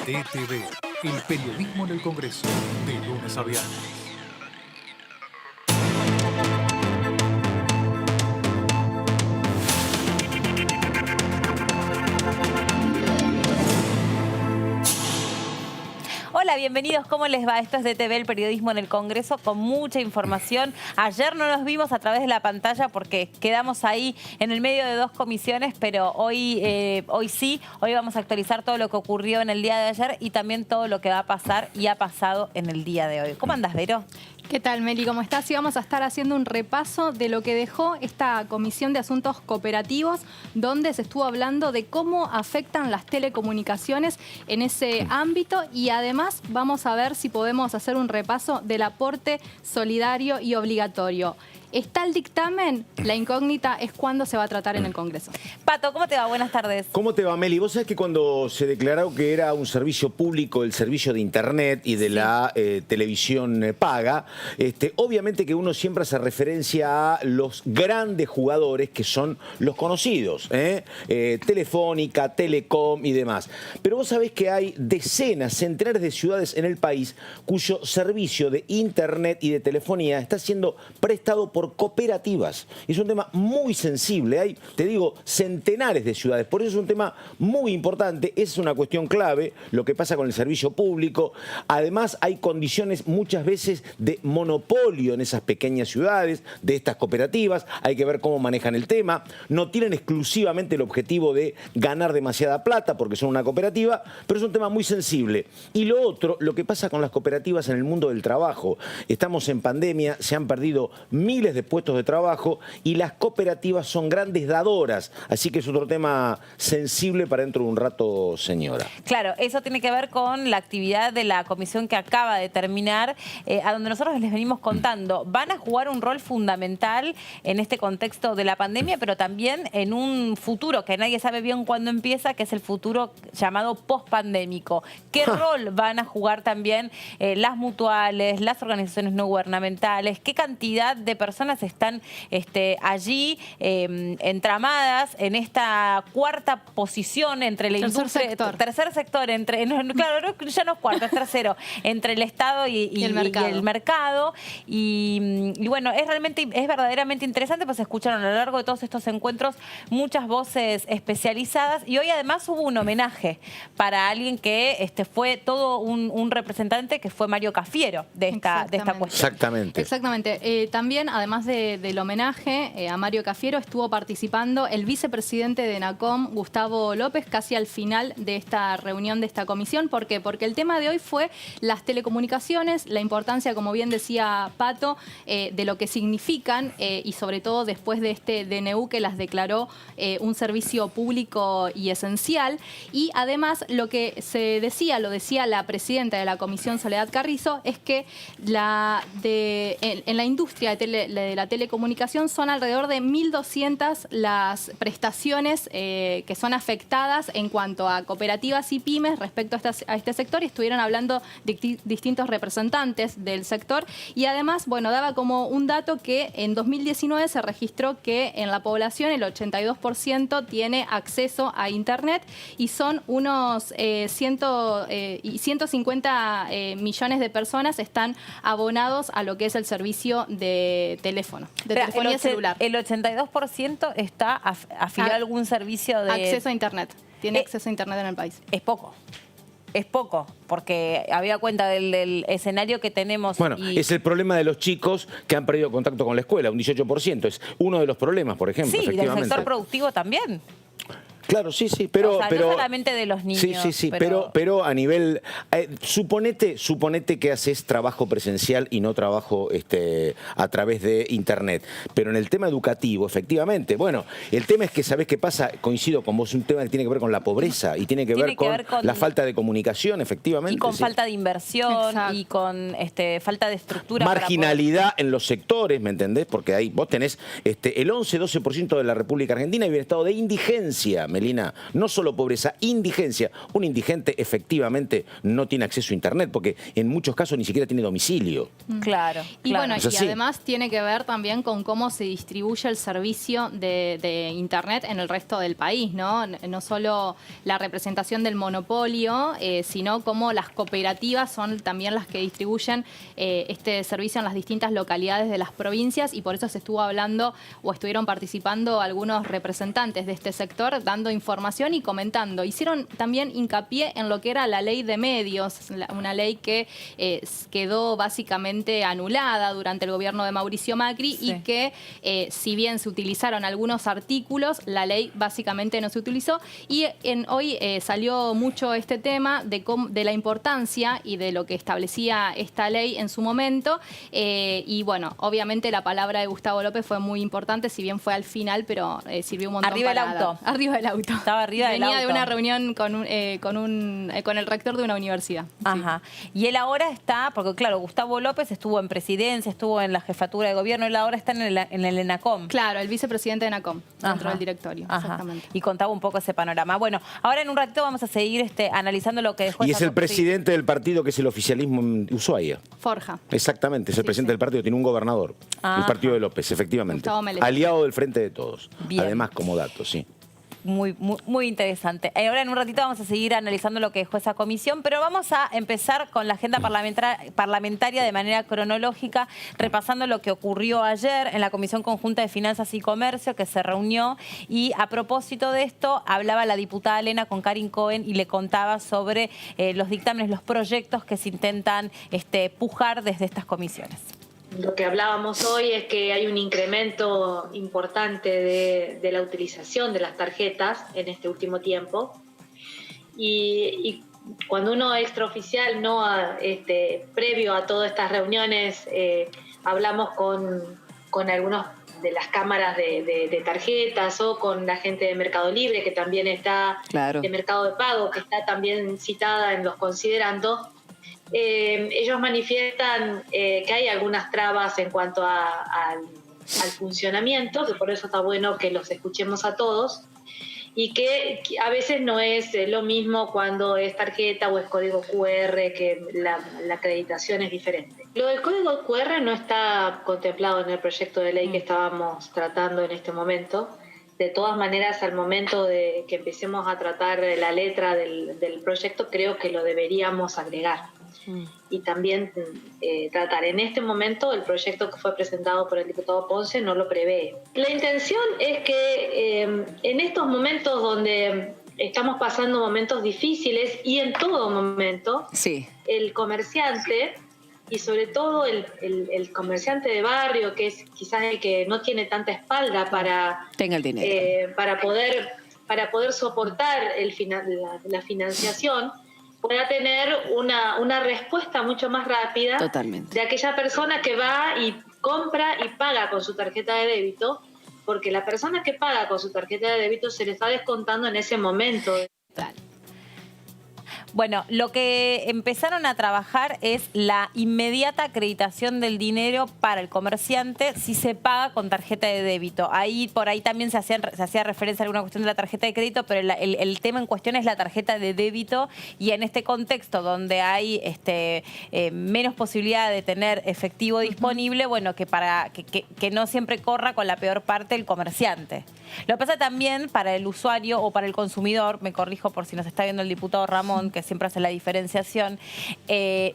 DTV, el periodismo en el Congreso, de lunes a viernes. Hola, bienvenidos. ¿Cómo les va? Esto es DTV, el periodismo en el Congreso, con mucha información. Ayer no nos vimos a través de la pantalla porque quedamos ahí en el medio de dos comisiones, pero hoy sí, hoy vamos a actualizar todo lo que ocurrió en el día de ayer y también todo lo que va a pasar y ha pasado en el día de hoy. ¿Cómo andás, Vero? ¿Qué tal, Meli? ¿Cómo estás? Y vamos a estar haciendo un repaso de lo que dejó esta Comisión de Asuntos Cooperativos, donde se estuvo hablando de cómo afectan las telecomunicaciones en ese ámbito y además vamos a ver si podemos hacer un repaso del aporte solidario y obligatorio. Está el dictamen, la incógnita es cuándo se va a tratar en el Congreso. Pato, ¿cómo te va? Buenas tardes. ¿Cómo te va, Meli? Vos sabés que cuando se declaró que era un servicio público, el servicio de Internet y de la televisión paga, obviamente que uno siempre hace referencia a los grandes jugadores que son los conocidos, Telefónica, Telecom y demás. Pero vos sabés que hay decenas, centenares de ciudades en el país cuyo servicio de Internet y de telefonía está siendo prestado por cooperativas. Es un tema muy sensible. Hay, te digo, centenares de ciudades. Por eso es un tema muy importante. Esa es una cuestión clave, lo que pasa con el servicio público. Además, hay condiciones muchas veces de monopolio en esas pequeñas ciudades, de estas cooperativas. Hay que ver cómo manejan el tema. No tienen exclusivamente el objetivo de ganar demasiada plata porque son una cooperativa, pero es un tema muy sensible. Y lo otro, lo que pasa con las cooperativas en el mundo del trabajo. Estamos en pandemia, se han perdido miles de puestos de trabajo y las cooperativas son grandes dadoras, así que es otro tema sensible para dentro de un rato, señora. Claro, eso tiene que ver con la actividad de la comisión que acaba de terminar, a donde nosotros les venimos contando. Van a jugar un rol fundamental en este contexto de la pandemia, pero también en un futuro que nadie sabe bien cuándo empieza, que es el futuro llamado post-pandémico. ¿Qué rol van a jugar también las mutuales, las organizaciones no gubernamentales? ¿Qué cantidad de personas están allí entramadas en esta cuarta posición entre la industria, tercer sector, claro, ya no es cuarto, es tercero, entre el Estado y el mercado. Y bueno, es verdaderamente interesante, pues se escucharon a lo largo de todos estos encuentros muchas voces especializadas y hoy además hubo un homenaje para alguien que fue todo un representante, que fue Mario Cafiero de esta cuestión. Exactamente. También, además del homenaje a Mario Cafiero, estuvo participando el vicepresidente de ENACOM, Gustavo López, casi al final de esta reunión de esta comisión. ¿Por qué? Porque el tema de hoy fue las telecomunicaciones, la importancia, como bien decía Pato, de lo que significan y sobre todo después de este DNU que las declaró un servicio público y esencial. Y además lo que se decía, lo decía la presidenta de la comisión, Soledad Carrizo, es que en la industria de la telecomunicación son alrededor de 1.200 las prestaciones que son afectadas en cuanto a cooperativas y pymes respecto a este sector, y estuvieron hablando distintos representantes del sector. Y además, bueno, daba como un dato que en 2019 se registró que en la población el 82% tiene acceso a Internet y son unos 150 millones de personas están abonados a lo que es el servicio de teléfono, de telefonía celular. El 82% está afiliado a algún servicio de... Acceso a Internet. Tiene acceso a Internet en el país. Es poco. Es poco, porque había cuenta del escenario que tenemos. Bueno, es el problema de los chicos que han perdido contacto con la escuela, un 18%. Es uno de los problemas, por ejemplo. Sí, y del sector productivo también. Claro, sí, pero... O sea, no solamente de los niños. Sí, pero a nivel... suponete que haces trabajo presencial y no trabajo a través de Internet. Pero en el tema educativo, efectivamente, bueno, el tema es que, ¿sabés qué pasa? Coincido con vos, un tema que tiene que ver con la pobreza y tiene que ver con la falta de comunicación, efectivamente. Y con falta de inversión. Exacto. Y con falta de estructura. Marginalidad en los sectores, ¿me entendés? Porque ahí vos tenés el 11-12% de la República Argentina y un estado de indigencia, ¿me Melina, no solo pobreza, indigencia. Un indigente efectivamente no tiene acceso a Internet porque en muchos casos ni siquiera tiene domicilio. Claro. Y claro. bueno, Es así. y además tiene que ver también con cómo se distribuye el servicio de Internet en el resto del país, ¿no? No solo la representación del monopolio, sino cómo las cooperativas son también las que distribuyen este servicio en las distintas localidades de las provincias, y por eso se estuvo hablando o estuvieron participando algunos representantes de este sector dando información y comentando. Hicieron también hincapié en lo que era la ley de medios, una ley que quedó básicamente anulada durante el gobierno de Mauricio Macri, Sí. y que si bien se utilizaron algunos artículos, la ley básicamente no se utilizó. Y hoy salió mucho este tema de la importancia y de lo que establecía esta ley en su momento. Y bueno, obviamente la palabra de Gustavo López fue muy importante, si bien fue al final, pero sirvió un montón. Arriba para del auto. Arriba del auto. Estaba arriba del Venía de auto. una reunión con el rector de una universidad. Ajá. Y él ahora está, porque claro, Gustavo López estuvo en presidencia, estuvo en la jefatura de gobierno, él ahora está en el ENACOM. Claro, el vicepresidente de NACOM, dentro Ajá. del directorio. Ajá. Exactamente. Y contaba un poco ese panorama. Bueno, ahora en un ratito vamos a seguir analizando lo que dejó Y esa es el presidente del partido que es el oficialismo en Ushuaia. Forja. Exactamente, es el Sí, presidente sí. del partido, tiene un gobernador, Ajá. el partido de López, efectivamente. Gustavo Melec. Aliado del Frente de Todos. Bien. Además, como dato, sí. Muy, muy, muy interesante. Ahora en un ratito vamos a seguir analizando lo que dejó esa comisión, pero vamos a empezar con la agenda parlamentaria de manera cronológica, repasando lo que ocurrió ayer en la Comisión Conjunta de Finanzas y Comercio, que se reunió, y a propósito de esto hablaba la diputada Elena con Karin Cohen y le contaba sobre los dictámenes, los proyectos que se intentan pujar desde estas comisiones. Lo que hablábamos hoy es que hay un incremento importante de la utilización de las tarjetas en este último tiempo, y cuando uno extraoficial, no previo a todas estas reuniones, hablamos con algunos de las cámaras de tarjetas o con la gente de Mercado Libre, que también está, Claro. de Mercado de Pago, que está también citada en los considerandos. Ellos manifiestan que hay algunas trabas en cuanto al funcionamiento, que por eso está bueno que los escuchemos a todos, y que a veces no es lo mismo cuando es tarjeta o es código QR, que la acreditación es diferente. Lo del código QR no está contemplado en el proyecto de ley que estábamos tratando en este momento. De todas maneras, al momento de que empecemos a tratar la letra del proyecto, creo que lo deberíamos agregar. Y también tratar. En este momento, el proyecto que fue presentado por el diputado Ponce no lo prevé. La intención es que en estos momentos donde estamos pasando momentos difíciles, y en todo momento, Sí. el comerciante, y sobre todo el comerciante de barrio, que es quizás el que no tiene tanta espalda para Tenga el dinero. para poder soportar la financiación, pueda tener una respuesta mucho más rápida. Totalmente. De aquella persona que va y compra y paga con su tarjeta de débito, porque la persona que paga con su tarjeta de débito se le está descontando en ese momento. Bueno, lo que empezaron a trabajar es la inmediata acreditación del dinero para el comerciante si se paga con tarjeta de débito. Por ahí también se hacía referencia a alguna cuestión de la tarjeta de crédito, pero el tema en cuestión es la tarjeta de débito, y en este contexto donde hay menos posibilidad de tener efectivo disponible, bueno, que no siempre corra con la peor parte el comerciante. Lo que pasa también para el usuario o para el consumidor, me corrijo por si nos está viendo el diputado Ramón, que siempre hace la diferenciación,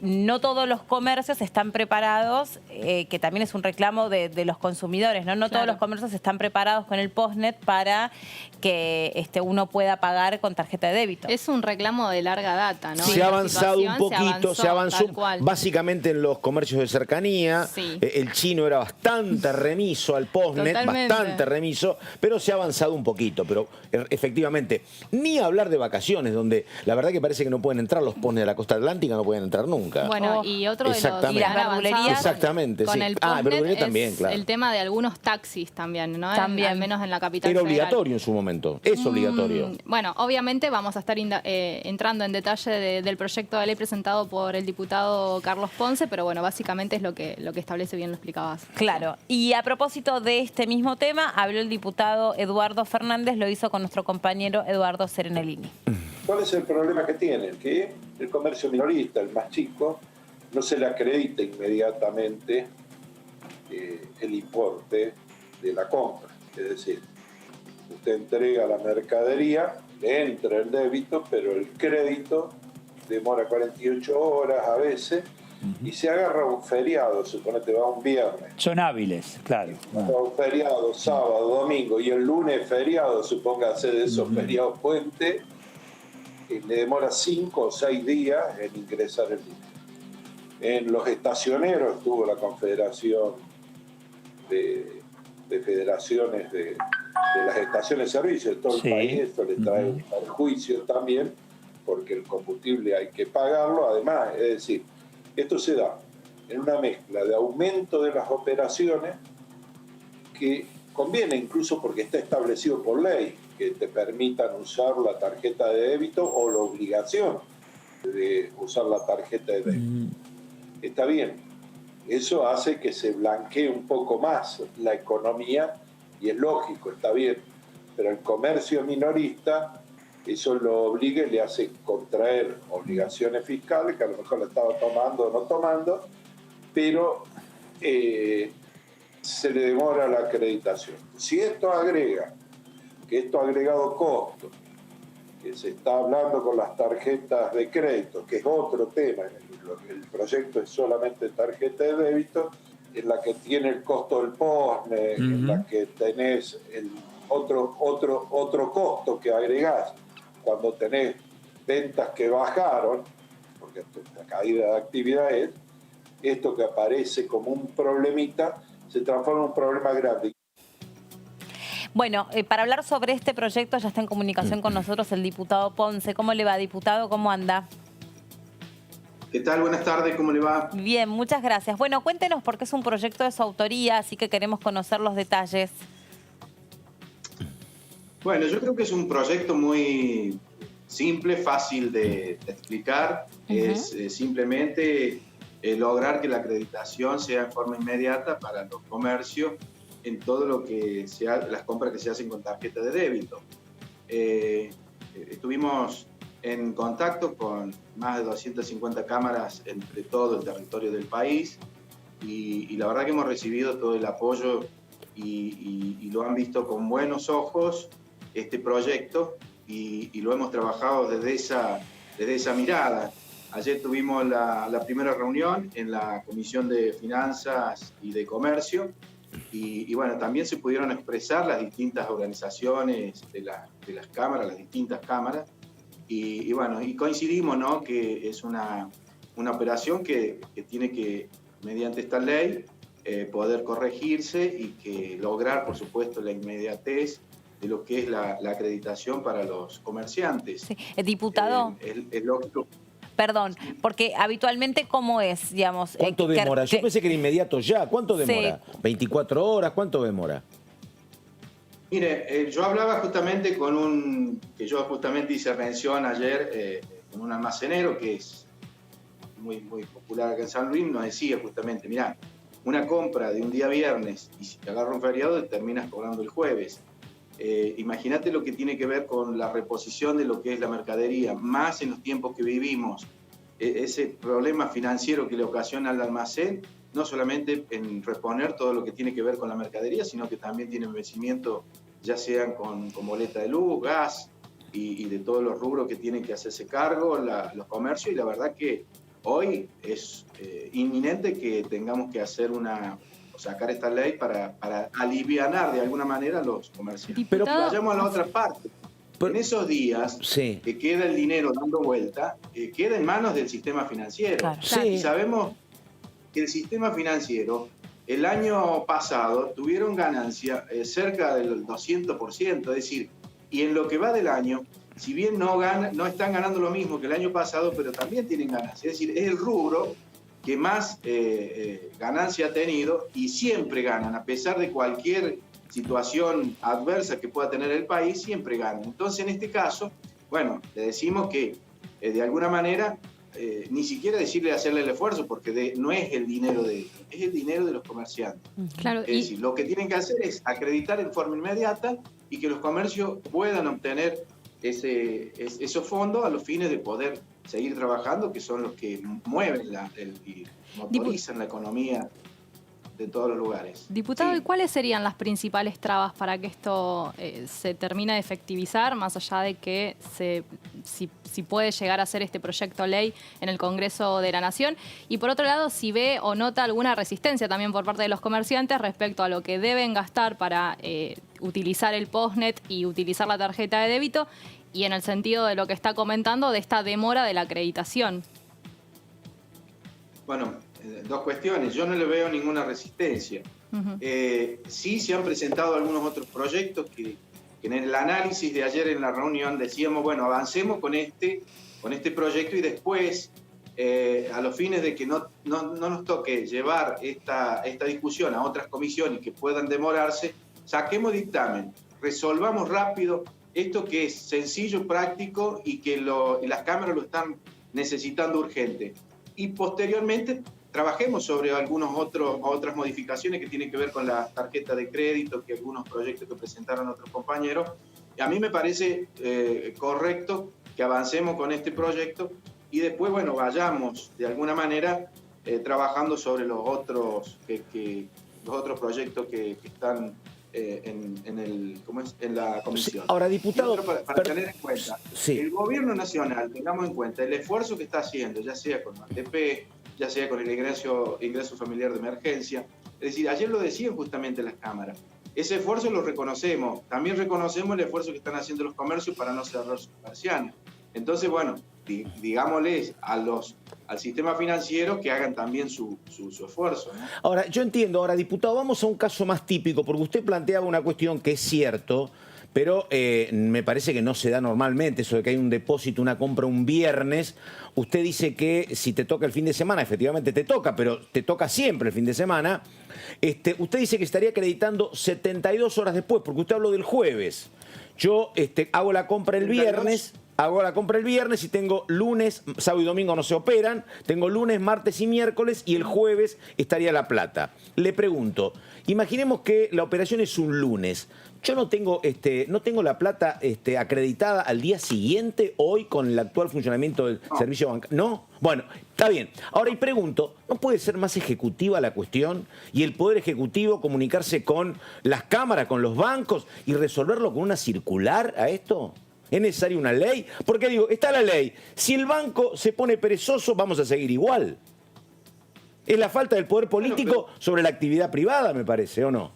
no todos los comercios están preparados, que también es un reclamo de los consumidores, ¿no? No todos los comercios están preparados con el postnet para que uno pueda pagar con tarjeta de débito. Es un reclamo de larga data, ¿no? Se La ha avanzado un situación poquito, se avanzó tal cual. básicamente en los comercios de cercanía. Sí. El chino era bastante remiso al postnet, Totalmente. bastante remiso, pero se ha avanzado un poquito. Pero efectivamente, ni hablar de vacaciones, donde la verdad que parece que no pueden entrar, los pones de la costa atlántica no pueden entrar nunca. Bueno, Oh, y otro de los exactamente. que han avanzado Exactamente, con sí. el verdulería Postnet también, es claro. el tema de algunos taxis también, ¿no? También. Al menos en la capital Era federal. obligatorio en su momento, es obligatorio. Bueno, obviamente vamos a estar entrando en detalle del proyecto de ley presentado por el diputado Carlos Ponce, pero bueno, básicamente es lo que establece, bien lo explicabas. Claro. Y a propósito de este mismo tema, habló el diputado Eduardo Fernández, lo hizo con nuestro compañero Eduardo Serenellini. ¿Cuál es el problema que tienen? Que el comercio minorista, el más chico, no se le acredita inmediatamente el importe de la compra. Es decir, usted entrega la mercadería, le entra el débito, pero el crédito demora 48 horas a veces y se agarra un feriado, suponete va un viernes. Son hábiles, claro. Va un feriado, sábado, domingo y el lunes feriado, supóngase de esos feriados puente, le demora 5 o 6 días en ingresar el dinero. En los estacioneros estuvo la Confederación de Federaciones de las Estaciones de Servicio de todo el país. Esto le trae un perjuicio también, porque el combustible hay que pagarlo. Además, es decir, esto se da en una mezcla de aumento de las operaciones que conviene incluso porque está establecido por ley que te permitan usar la tarjeta de débito o la obligación de usar la tarjeta de débito. Está bien, eso hace que se blanquee un poco más la economía y es lógico, está bien, pero el comercio minorista eso lo obliga y le hace contraer obligaciones fiscales que a lo mejor la estaba tomando o no tomando, pero se le demora la acreditación. Si esto agrega, que esto ha agregado costo, que se está hablando con las tarjetas de crédito, que es otro tema, el proyecto es solamente tarjeta de débito, en la que tiene el costo del Postnet, en la que tenés el otro costo que agregás cuando tenés ventas que bajaron, porque la caída de actividad es, esto que aparece como un problemita se transforma en un problema grande. Bueno, para hablar sobre este proyecto ya está en comunicación con nosotros el diputado Ponce. ¿Cómo le va, diputado? ¿Cómo anda? ¿Qué tal? Buenas tardes, ¿cómo le va? Bien, muchas gracias. Bueno, cuéntenos porque es un proyecto de su autoría, así que queremos conocer los detalles. Bueno, yo creo que es un proyecto muy simple, fácil de explicar. Es simplemente lograr que la acreditación sea en forma inmediata para los comercios en todo lo que sea las compras que se hacen con tarjeta de débito. Estuvimos en contacto con más de 250 cámaras entre todo el territorio del país y la verdad que hemos recibido todo el apoyo y lo han visto con buenos ojos este proyecto y lo hemos trabajado desde esa mirada. Ayer tuvimos la primera reunión en la Comisión de Finanzas y de Comercio y bueno, también se pudieron expresar las distintas organizaciones de las cámaras, las distintas cámaras y bueno, y coincidimos, ¿no?, que es una operación que tiene que, mediante esta ley, poder corregirse y que lograr, por supuesto, la inmediatez de lo que es la acreditación para los comerciantes. Sí. Diputado. Es lógico. Perdón, porque habitualmente, ¿cómo es, digamos? ¿Cuánto demora? Yo pensé que era inmediato ya. ¿Cuánto demora? Sí. ¿24 horas? ¿Cuánto demora? Mire, yo hablaba justamente que yo justamente hice mención ayer con un almacenero que es muy, muy popular acá en San Luis, nos decía justamente, mirá, una compra de un día viernes y si te agarra un feriado te terminas cobrando el jueves. Imagínate lo que tiene que ver con la reposición de lo que es la mercadería, más en los tiempos que vivimos, ese problema financiero que le ocasiona al almacén, no solamente en reponer todo lo que tiene que ver con la mercadería, sino que también tiene vencimiento, ya sean con boleta de luz, gas y de todos los rubros que tienen que hacerse cargo los comercios, y la verdad que hoy es inminente que tengamos que hacer sacar esta ley para alivianar de alguna manera a los comerciantes. Pero vayamos a la otra parte. En esos días que queda el dinero dando vuelta, queda en manos del sistema financiero. Claro. Y sabemos que el sistema financiero, el año pasado, tuvieron ganancia cerca del 200%, es decir, y en lo que va del año, si bien no están ganando lo mismo que el año pasado, pero también tienen ganancias. Es decir, es el rubro que más ganancia ha tenido y siempre ganan, a pesar de cualquier situación adversa que pueda tener el país, siempre ganan. Entonces, en este caso, bueno, le decimos que de alguna manera, ni siquiera decirle hacerle el esfuerzo, porque no es el dinero de ellos, es el dinero de los comerciantes. Claro, Es decir, lo que tienen que hacer es acreditar en forma inmediata y que los comercios puedan obtener esos fondos a los fines de poder seguir trabajando, que son los que mueven y motorizan la economía de todos los lugares. Diputado, Sí. ¿y cuáles serían las principales trabas para que esto se termine de efectivizar, más allá de que si puede llegar a ser este proyecto ley en el Congreso de la Nación? Y por otro lado, si ve o nota alguna resistencia también por parte de los comerciantes respecto a lo que deben gastar para utilizar el postnet y utilizar la tarjeta de débito, y en el sentido de lo que está comentando de esta demora de la acreditación. Bueno, dos cuestiones. Yo no le veo ninguna resistencia. Sí se han presentado algunos otros proyectos que en el análisis de ayer en la reunión decíamos, bueno, avancemos con este proyecto y después, a los fines de que no nos toque llevar esta discusión a otras comisiones que puedan demorarse, saquemos dictamen, resolvamos rápido esto que es sencillo, práctico y que las cámaras lo están necesitando urgente. Y posteriormente trabajemos sobre otras modificaciones que tienen que ver con la tarjeta de crédito, que algunos proyectos que presentaron otros compañeros. Y a mí me parece correcto que avancemos con este proyecto y después, bueno, vayamos de alguna manera trabajando sobre los otros proyectos que están en la comisión. Sí, ahora, diputado, para tener en cuenta, sí. El gobierno nacional, tengamos en cuenta el esfuerzo que está haciendo, ya sea con ATP, ya sea con el ingreso familiar de emergencia. Es decir, ayer lo decían justamente las cámaras. Ese esfuerzo lo reconocemos. También reconocemos el esfuerzo que están haciendo los comercios para no cerrar sus persianas. Entonces, bueno, digámosles al sistema financiero que hagan también su esfuerzo, ¿no? Ahora, yo entiendo. Ahora, diputado, vamos a un caso más típico, porque usted planteaba una cuestión que es cierto, pero me parece que no se da normalmente, eso de que hay un depósito, una compra un viernes. Usted dice que si te toca el fin de semana, efectivamente te toca, pero te toca siempre el fin de semana. Usted dice que estaría acreditando 72 horas después, porque usted habló del jueves. Yo hago la compra el viernes... Hago la compra el viernes y tengo lunes, sábado y domingo no se operan, tengo lunes, martes y miércoles y el jueves estaría la plata. Le pregunto, imaginemos que la operación es un lunes. Yo no tengo la plata acreditada al día siguiente, hoy, con el actual funcionamiento del servicio bancario. ¿No? Bueno, está bien. Ahora, y pregunto, ¿no puede ser más ejecutiva la cuestión y el Poder Ejecutivo comunicarse con las cámaras, con los bancos y resolverlo con una circular a esto? ¿Es necesaria una ley? Porque digo, está la ley. Si el banco se pone perezoso, vamos a seguir igual. Es la falta del poder político sobre la actividad privada, me parece, ¿o no?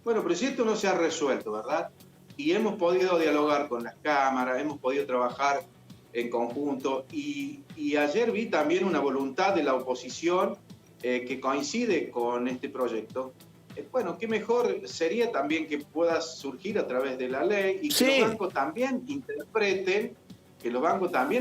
Bueno, pero si esto no se ha resuelto, ¿verdad? Y hemos podido dialogar con las cámaras, hemos podido trabajar en conjunto. Y ayer vi también una voluntad de la oposición que coincide con este proyecto. Bueno, qué mejor sería también que pueda surgir a través de la ley y que los bancos también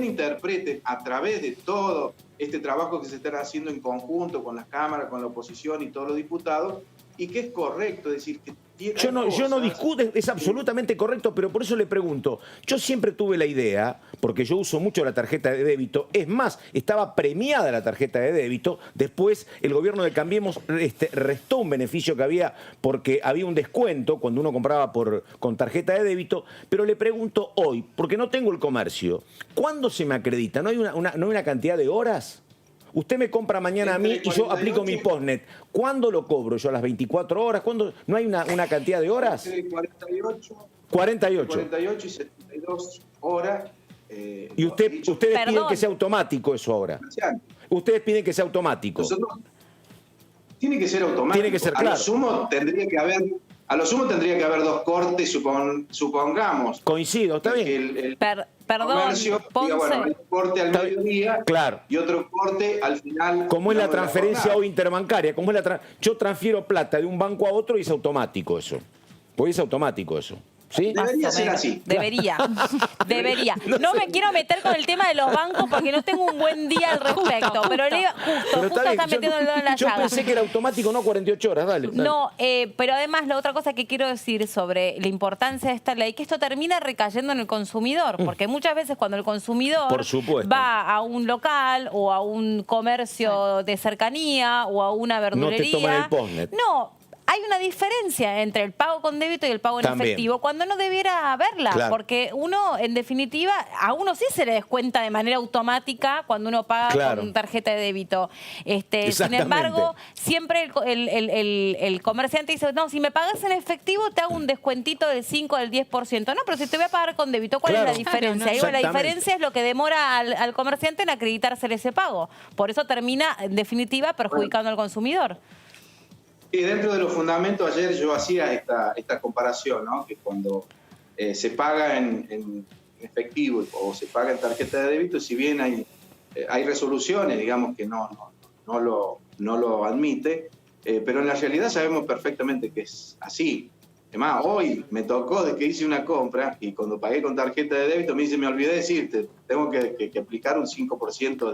interpreten a través de todo este trabajo que se está haciendo en conjunto con las cámaras, con la oposición y todos los diputados, y que es correcto, es decir, que yo no discuto, es absolutamente correcto, pero por eso le pregunto. Yo siempre tuve la idea, porque yo uso mucho la tarjeta de débito, es más, estaba premiada la tarjeta de débito, después el gobierno de Cambiemos restó un beneficio que había porque había un descuento cuando uno compraba con tarjeta de débito, pero le pregunto hoy, porque no tengo el comercio, ¿cuándo se me acredita? ¿No hay una cantidad de horas? Usted me compra mañana a mí y yo aplico mi postnet. ¿Cuándo lo cobro yo? ¿A las 24 horas? ¿Cuándo? ¿No hay una cantidad de horas? 48 y 72 horas. Y ustedes piden que sea automático eso ahora. Ustedes piden que sea automático. Tiene que ser automático. Tiene que ser claro. A lo sumo tendría que haber dos cortes, supongamos. Coincido, está bien. Perdón, Ponce. Bueno, un corte al mediodía, claro, y otro corte al final. Como es la transferencia hoy interbancaria, yo transfiero plata de un banco a otro y es automático eso. Pues es automático eso. ¿Sí? Debería Más o ser menos. así. Debería. Debería. No me quiero meter con el tema de los bancos porque no tengo un buen día al respecto. Pero justo está metiendo el dedo en la yo llaga. pensé que era automático, no 48 horas, dale. No, pero además la otra cosa que quiero decir sobre la importancia de esta ley, que esto termina recayendo en el consumidor, porque muchas veces cuando el consumidor Por supuesto. va a un local o a un comercio de cercanía o a una verdulería, No te toman el postnet. no. Hay una diferencia entre el pago con débito y el pago en También. efectivo cuando no debiera haberla, Claro. porque uno, en definitiva, a uno sí se le descuenta de manera automática cuando uno paga Claro. con tarjeta de débito. Sin Exactamente. embargo, siempre el comerciante dice, no, si me pagas en efectivo te hago un descuentito del 5 al 10%. No, pero si te voy a pagar con débito, ¿cuál Claro. es la diferencia? Claro, no. Digo, la Exactamente. diferencia es lo que demora al comerciante en acreditarse ese pago. Por eso termina, en definitiva, perjudicando al consumidor. Y dentro de los fundamentos, ayer yo hacía esta comparación, ¿no? Que cuando se paga en efectivo o se paga en tarjeta de débito, si bien hay resoluciones, digamos, que no lo admite, pero en la realidad sabemos perfectamente que es así. Además, hoy me tocó de que hice una compra y cuando pagué con tarjeta de débito me dice, me olvidé decirte, tengo que aplicar un 5%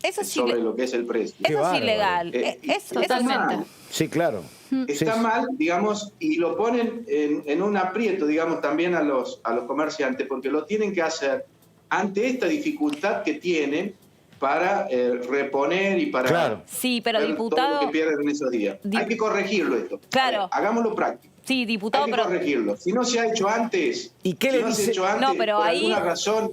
Eso sí sobre le- lo que es el precio. Qué Eso es bárbaro. ilegal. Eso está es mal. Sí, claro. Está Sí. mal, digamos, y lo ponen en un aprieto, digamos, también a los comerciantes, porque lo tienen que hacer ante esta dificultad que tienen para reponer y para Claro. Sí, pero ver diputado... todo lo que pierden en esos días. Hay que corregirlo esto. Claro. A ver, hagámoslo práctico. Sí, diputado, Hay que pero... corregirlo. Si no se ha hecho antes, ¿Y qué si le no se ha dice? hecho antes, No, pero por ahí- alguna razón...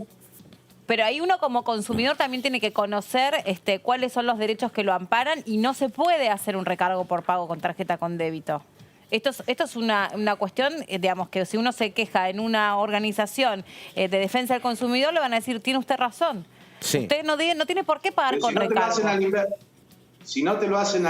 Pero ahí uno como consumidor también tiene que conocer cuáles son los derechos que lo amparan y no se puede hacer un recargo por pago con tarjeta con débito. Esto es una cuestión, digamos, que si uno se queja en una organización de defensa del consumidor, le van a decir, tiene usted razón. Sí. Usted no tiene por qué pagar Pero con si no te lo recargo. hacen si no te lo hacen,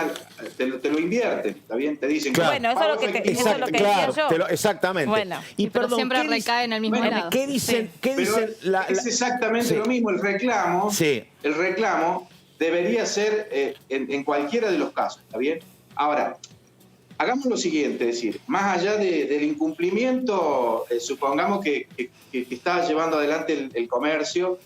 te lo invierten, ¿está bien? Te dicen, Claro. Bueno, eso es lo que, eso es Exacto, lo que claro, decía yo. exactamente. Bueno. Y Pero perdón, siempre ¿qué dice- recae en el mismo Bueno, lado. ¿Qué dicen? Sí. ¿Qué Pero dicen? es exactamente Sí. lo mismo. El reclamo, Sí. el reclamo debería ser en cualquiera de los casos, ¿está bien? Ahora, hagamos lo siguiente, es decir, más allá del incumplimiento, supongamos que está llevando adelante el comercio,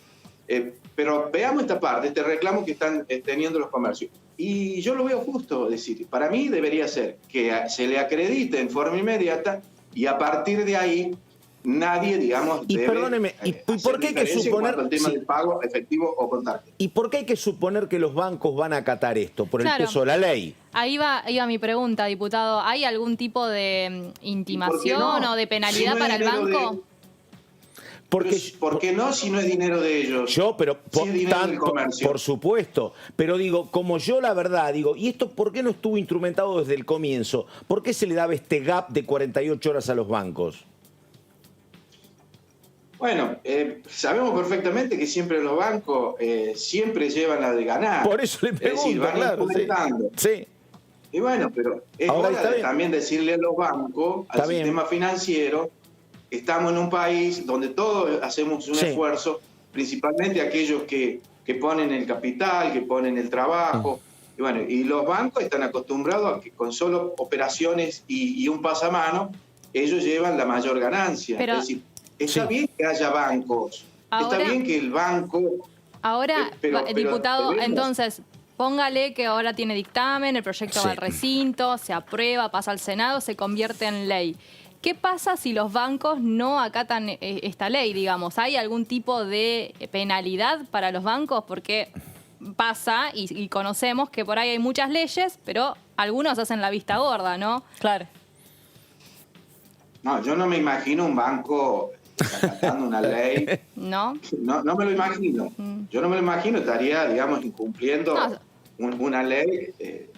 pero veamos esta parte, este reclamo que están teniendo los comercios. Y yo lo veo justo, es decir, para mí debería ser que se le acredite en forma inmediata y a partir de ahí nadie, digamos, Y debe perdóneme, ¿y por hacer qué hay que diferencia en suponer- cuanto al tema sí. del pago efectivo o con tarjeta? ¿Y por qué hay que suponer que los bancos van a acatar esto? Por el Claro. peso de la ley. Ahí iba mi pregunta, diputado. ¿Hay algún tipo de intimación no? o de Si penalidad no es para el dinero banco? Porque ¿Por qué no si no es dinero de ellos? pero Si es dinero del comercio. por supuesto, pero digo, como yo la verdad digo, ¿y esto por qué no estuvo instrumentado desde el comienzo? ¿Por qué se le daba este gap de 48 horas a los bancos? Bueno, sabemos perfectamente que siempre los bancos siempre llevan la de ganar. Por eso le Es decir, pregunto, van claro. Sí. implementando. Sí. Y bueno, pero es Ahora hora está de bien. también decirle a los bancos, Está al bien. sistema financiero, estamos en un país donde todos hacemos un Sí. esfuerzo, principalmente aquellos que ponen el capital, que ponen el trabajo. Y bueno, y los bancos están acostumbrados a que con solo operaciones y un pasamano, ellos llevan la mayor ganancia. Pero- es decir, está Sí. bien que haya bancos, Ahora- está bien que el banco... Ahora, pero diputado, debemos- entonces, póngale que ahora tiene dictamen, el proyecto Sí. va al recinto, se aprueba, pasa al Senado, se convierte en ley. ¿Qué pasa si los bancos no acatan esta ley, digamos? ¿Hay algún tipo de penalidad para los bancos? Porque pasa, y conocemos que por ahí hay muchas leyes, pero algunos hacen la vista gorda, ¿no? Claro. No, yo no me imagino un banco acatando una ley. ¿No? No me lo imagino. Yo no me lo imagino, estaría, digamos, incumpliendo No. una ley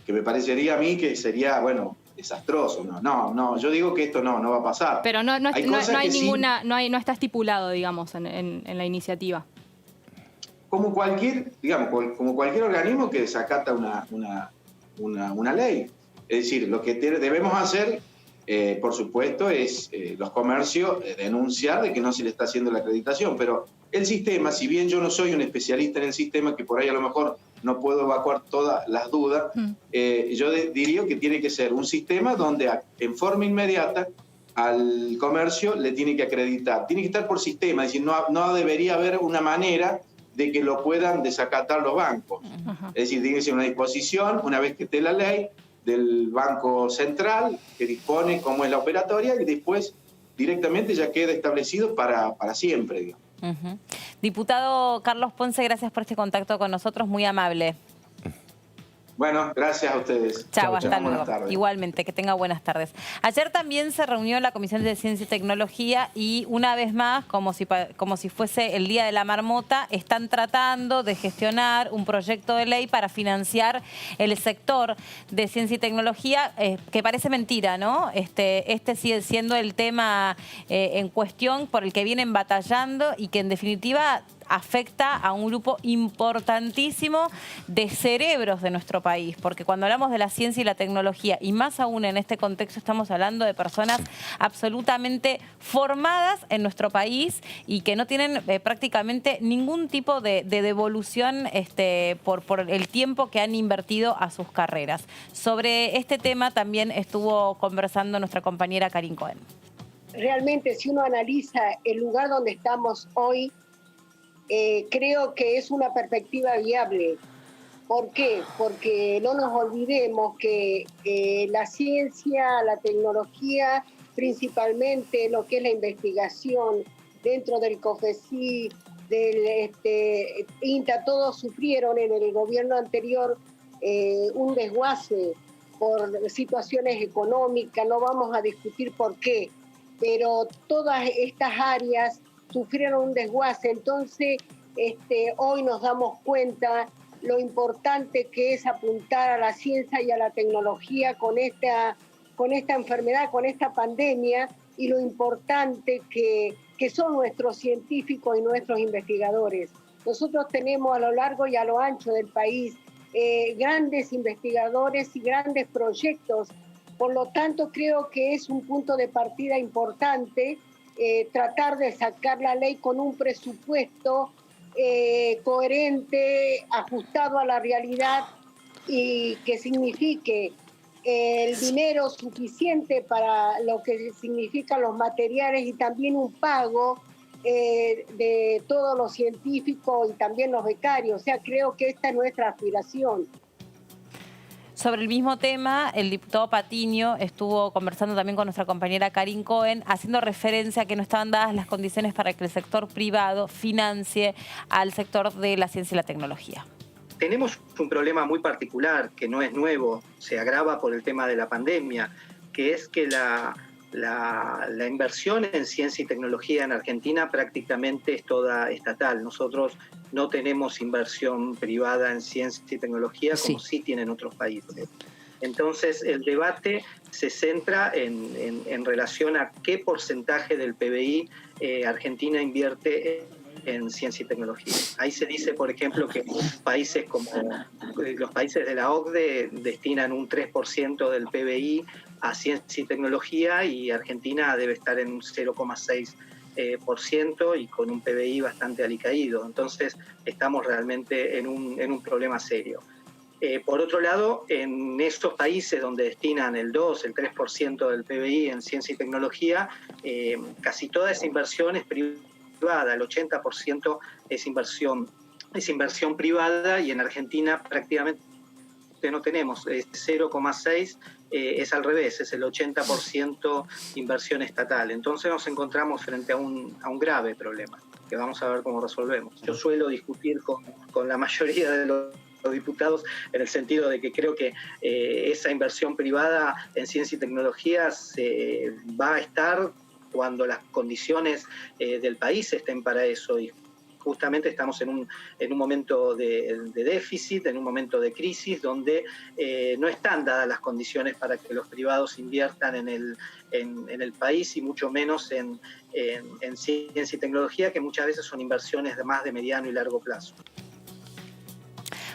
que me parecería a mí que sería, bueno, desastroso. No, yo digo que esto no va a pasar. Pero no Hay no cosas hay que sí, ninguna, no está estipulado, digamos, en la iniciativa. como cualquier, digamos, como cualquier organismo que desacata una ley. Es decir, lo que debemos hacer, por supuesto, es los comercios denunciar de que no se le está haciendo la acreditación. Pero el sistema, si bien yo no soy un especialista en el sistema, que por ahí a lo mejor no puedo evacuar todas las dudas, yo diría que tiene que ser un sistema donde en forma inmediata al comercio le tiene que acreditar. Tiene que estar por sistema, es decir, no debería haber una manera de que lo puedan desacatar los bancos. Es decir, tiene que ser una disposición, una vez que esté la ley, del Banco Central, que dispone cómo es la operatoria, y después directamente ya queda establecido para siempre, digamos. Diputado Carlos Ponce, gracias por este contacto con nosotros, muy amable. Bueno, gracias a ustedes. Chao, hasta Buenas luego. tardes. Igualmente, que tenga buenas tardes. Ayer también se reunió la Comisión de Ciencia y Tecnología y una vez más, como si fuese el Día de la Marmota, están tratando de gestionar un proyecto de ley para financiar el sector de ciencia y tecnología, que parece mentira, ¿no? Este sigue siendo el tema en cuestión por el que vienen batallando y que en definitiva afecta a un grupo importantísimo de cerebros de nuestro país, porque cuando hablamos de la ciencia y la tecnología, y más aún en este contexto, estamos hablando de personas absolutamente formadas en nuestro país y que no tienen prácticamente ningún tipo de devolución por el tiempo que han invertido a sus carreras. Sobre este tema también estuvo conversando nuestra compañera Karin Cohen. Realmente, si uno analiza el lugar donde estamos hoy, creo que es una perspectiva viable. ¿Por qué? Porque no nos olvidemos que la ciencia, la tecnología, principalmente lo que es la investigación dentro del COFECY, del INTA, todos sufrieron en el gobierno anterior un desguace por situaciones económicas, no vamos a discutir por qué, pero todas estas áreas sufrieron un desguace. Entonces, hoy nos damos cuenta lo importante que es apuntar a la ciencia y a la tecnología con esta enfermedad, con esta pandemia, y lo importante que son nuestros científicos y nuestros investigadores. Nosotros tenemos a lo largo y a lo ancho del país grandes investigadores y grandes proyectos. Por lo tanto, creo que es un punto de partida importante tratar de sacar la ley con un presupuesto coherente, ajustado a la realidad y que signifique el dinero suficiente para lo que significan los materiales y también un pago de todos los científicos y también los becarios. O sea, creo que esta es nuestra aspiración. Sobre el mismo tema, el diputado Patiño estuvo conversando también con nuestra compañera Karin Cohen, haciendo referencia a que no estaban dadas las condiciones para que el sector privado financie al sector de la ciencia y la tecnología. Tenemos un problema muy particular, que no es nuevo, se agrava por el tema de la pandemia, que es que la inversión en ciencia y tecnología en Argentina prácticamente es toda estatal. Nosotros no tenemos inversión privada en ciencia y tecnología como sí tienen otros países. Entonces, el debate se centra en relación a qué porcentaje del PBI Argentina invierte en ciencia y tecnología. Ahí se dice, por ejemplo, que países como los países de la OCDE destinan un 3% del PBI a ciencia y tecnología, y Argentina debe estar en un 0,6% y con un PBI bastante alicaído. Entonces, estamos realmente en un problema serio. Por otro lado, en estos países donde destinan el 2, el 3% del PBI en ciencia y tecnología, casi toda esa inversión es privada, el 80% es inversión privada, y en Argentina prácticamente no tenemos, 0,6 es al revés, es el 80% inversión estatal. Entonces nos encontramos frente a un grave problema, que vamos a ver cómo resolvemos. Yo suelo discutir con la mayoría de los diputados en el sentido de que creo que esa inversión privada en ciencia y tecnología se va a estar cuando las condiciones del país estén para eso, y justamente estamos en un momento de déficit, en un momento de crisis donde no están dadas las condiciones para que los privados inviertan en el país, y mucho menos en ciencia y tecnología, que muchas veces son inversiones de más de mediano y largo plazo.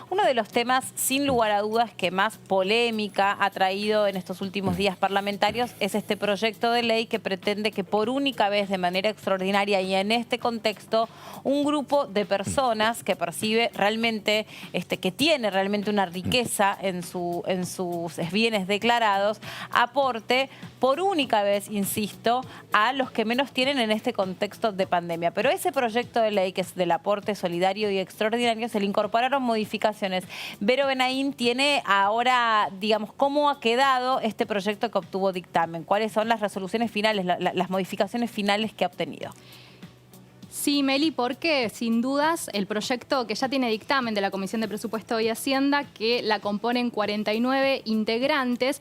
Uno de los temas, sin lugar a dudas, que más polémica ha traído en estos últimos días parlamentarios es este proyecto de ley que pretende que por única vez, de manera extraordinaria y en este contexto, un grupo de personas que percibe realmente, que tiene realmente una riqueza en sus bienes declarados, aporte por única vez, insisto, a los que menos tienen en este contexto de pandemia. Pero ese proyecto de ley, que es del aporte solidario y extraordinario, se le incorporaron modificaciones. Vero Benaín tiene ahora, digamos, cómo ha quedado este proyecto que obtuvo dictamen. ¿Cuáles son las resoluciones finales, las modificaciones finales que ha obtenido? Sí, Meli, porque sin dudas el proyecto que ya tiene dictamen de la Comisión de Presupuesto y Hacienda, que la componen 49 integrantes,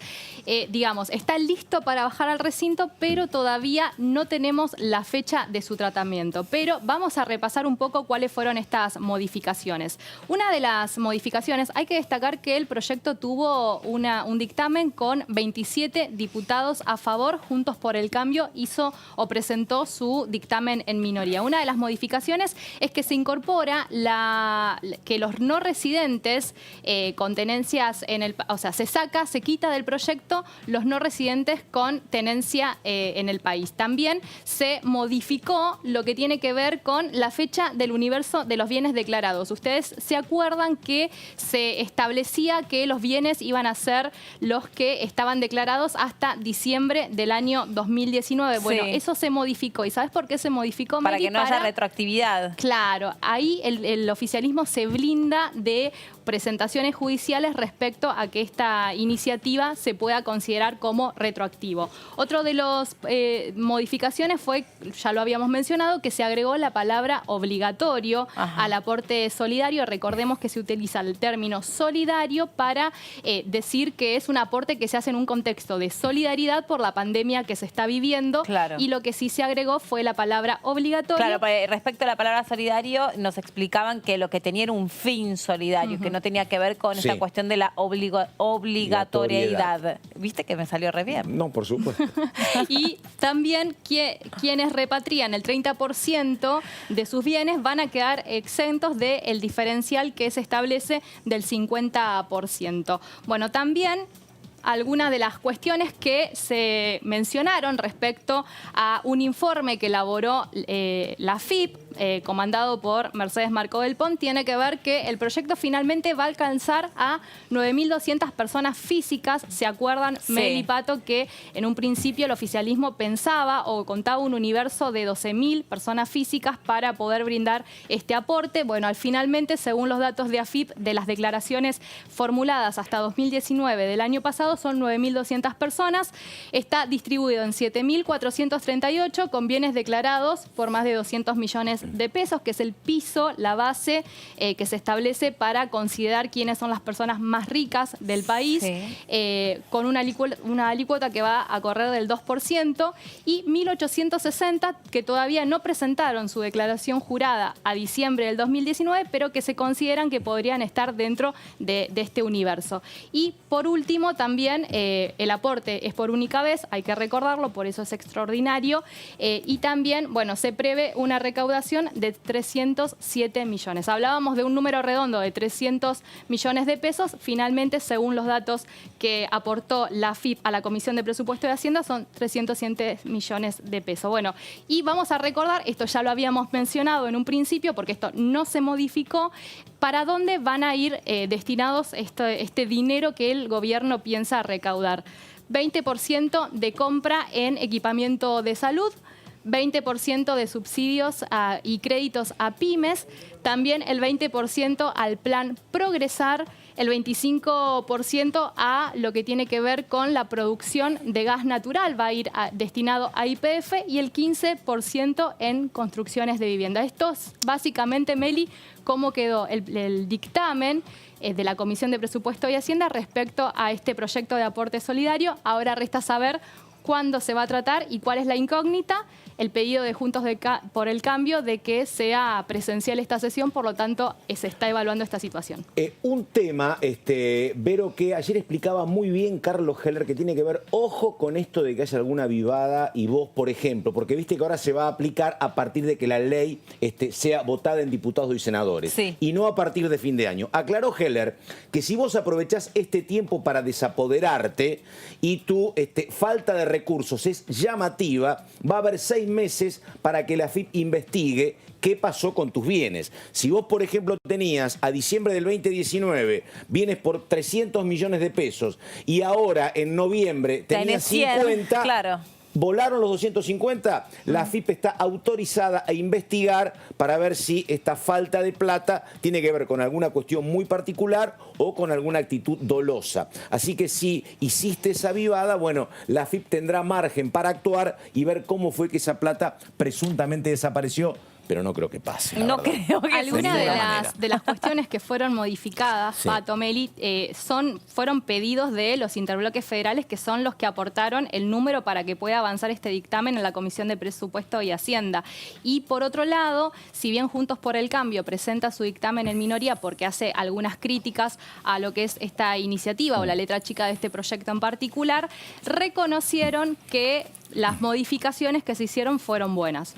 digamos, está listo para bajar al recinto, pero todavía no tenemos la fecha de su tratamiento. Pero vamos a repasar un poco cuáles fueron estas modificaciones. Una de las modificaciones, hay que destacar que el proyecto tuvo un dictamen con 27 diputados a favor. Juntos por el Cambio hizo o presentó su dictamen en minoría. Una de las modificaciones es que se incorpora que los no residentes con tenencias en el... O sea, se quita del proyecto los no residentes con tenencia en el país. También se modificó lo que tiene que ver con la fecha del universo de los bienes declarados. Ustedes se acuerdan que se establecía que los bienes iban a ser los que estaban declarados hasta diciembre del año 2019. Bueno, eso se modificó. ¿Y sabes por qué se modificó, Meli? Para que no haya retroactividad. Claro, ahí el oficialismo se blinda de presentaciones judiciales respecto a que esta iniciativa se pueda considerar como retroactivo. Otro de las modificaciones fue, ya lo habíamos mencionado, que se agregó la palabra obligatorio al aporte solidario. Recordemos que se utiliza el término solidario para decir que es un aporte que se hace en un contexto de solidaridad por la pandemia que se está viviendo. Claro. Y lo que sí se agregó fue la palabra obligatorio. Claro, respecto a la palabra solidario, nos explicaban que lo que tenía era un fin solidario, que no tenía que ver con esta cuestión de la obligatoriedad. ¿Viste que me salió re bien? No, por supuesto. Y también quienes repatrían el 30% de sus bienes van a quedar exentos del diferencial que se establece del 50%. Bueno, también algunas de las cuestiones que se mencionaron respecto a un informe que elaboró la AFIP, comandado por Mercedes Marcó del Pont, tiene que ver que el proyecto finalmente va a alcanzar a 9.200 personas físicas. ¿Se acuerdan, Meli y Pato, que en un principio el oficialismo pensaba o contaba un universo de 12.000 personas físicas para poder brindar este aporte? Bueno, finalmente, según los datos de AFIP, de las declaraciones formuladas hasta 2019 del año pasado, son 9.200 personas. Está distribuido en 7.438 con bienes declarados por más de 200 millones de pesos, que es el piso, la base que se establece para considerar quiénes son las personas más ricas del país, con una alícuota que va a correr del 2%, y 1.860 que todavía no presentaron su declaración jurada a diciembre del 2019, pero que se consideran que podrían estar dentro de este universo. Y por último, también el aporte es por única vez, hay que recordarlo, por eso es extraordinario, y también, bueno, se prevé una recaudación de 307 millones. Hablábamos de un número redondo de 300 millones de pesos. Finalmente, según los datos que aportó la AFIP a la Comisión de Presupuesto de Hacienda, son 307 millones de pesos. Bueno, y vamos a recordar, esto ya lo habíamos mencionado en un principio, porque esto no se modificó, para dónde van a ir destinados este dinero que el gobierno piensa recaudar. 20% de compra en equipamiento de salud, 20% de subsidios y créditos a pymes, también el 20% al plan Progresar, el 25% a lo que tiene que ver con la producción de gas natural, va a ir destinado a YPF, y el 15% en construcciones de vivienda. Esto es básicamente, Meli, cómo quedó el dictamen de la Comisión de Presupuesto y Hacienda respecto a este proyecto de aporte solidario. Ahora resta saber cuándo se va a tratar y cuál es la incógnita. El pedido de Juntos por el Cambio de que sea presencial esta sesión, por lo tanto se está evaluando esta situación. Un tema, Vero, que ayer explicaba muy bien Carlos Heller, que tiene que ver, ojo con esto de que haya alguna avivada y vos, por ejemplo, porque viste que ahora se va a aplicar a partir de que la ley sea votada en diputados y senadores, y no a partir de fin de año. Aclaró Heller que si vos aprovechás este tiempo para desapoderarte y tu falta de recursos es llamativa, va a haber 6 6 meses para que la AFIP investigue qué pasó con tus bienes. Si vos, por ejemplo, tenías a diciembre del 2019 bienes por 300 millones de pesos y ahora en noviembre tenías 50, claro. Volaron los 250, la AFIP está autorizada a investigar para ver si esta falta de plata tiene que ver con alguna cuestión muy particular o con alguna actitud dolosa. Así que si hiciste esa avivada, bueno, la AFIP tendrá margen para actuar y ver cómo fue que esa plata presuntamente desapareció. Pero no creo que pase. No creo que Algunas de las cuestiones que fueron modificadas, Sí. Pato, Meli, fueron pedidos de los interbloques federales, que son los que aportaron el número para que pueda avanzar este dictamen en la Comisión de Presupuesto y Hacienda. Y por otro lado, si bien Juntos por el Cambio presenta su dictamen en minoría porque hace algunas críticas a lo que es esta iniciativa o la letra chica de este proyecto en particular, reconocieron que las modificaciones que se hicieron fueron buenas.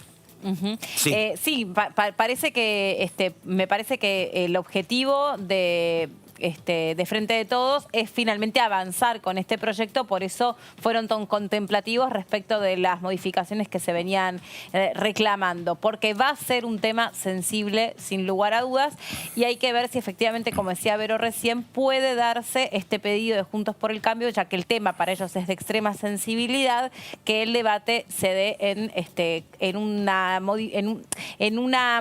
Sí. Sí, parece que me parece que el objetivo de Frente de Todos es finalmente avanzar con este proyecto, por eso fueron tan contemplativos respecto de las modificaciones que se venían reclamando, porque va a ser un tema sensible sin lugar a dudas y hay que ver si efectivamente, como decía Vero recién, puede darse este pedido de Juntos por el Cambio, ya que el tema para ellos es de extrema sensibilidad, que el debate se dé en una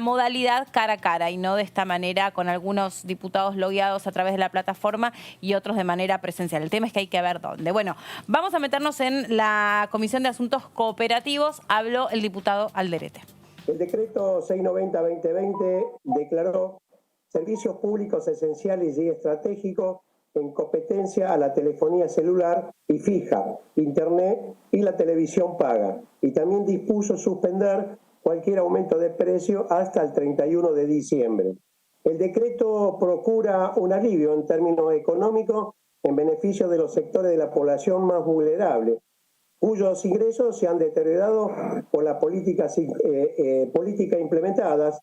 modalidad cara a cara y no de esta manera con algunos diputados logueados a través de la plataforma y otros de manera presencial. El tema es que hay que ver dónde. Bueno, vamos a meternos en la Comisión de Asuntos Cooperativos. Habló el diputado Alderete. El decreto 690-2020 declaró servicios públicos esenciales y estratégicos en competencia a la telefonía celular y fija, internet y la televisión paga. Y también dispuso suspender cualquier aumento de precio hasta el 31 de diciembre. El decreto procura un alivio en términos económicos en beneficio de los sectores de la población más vulnerable, cuyos ingresos se han deteriorado por las políticas implementadas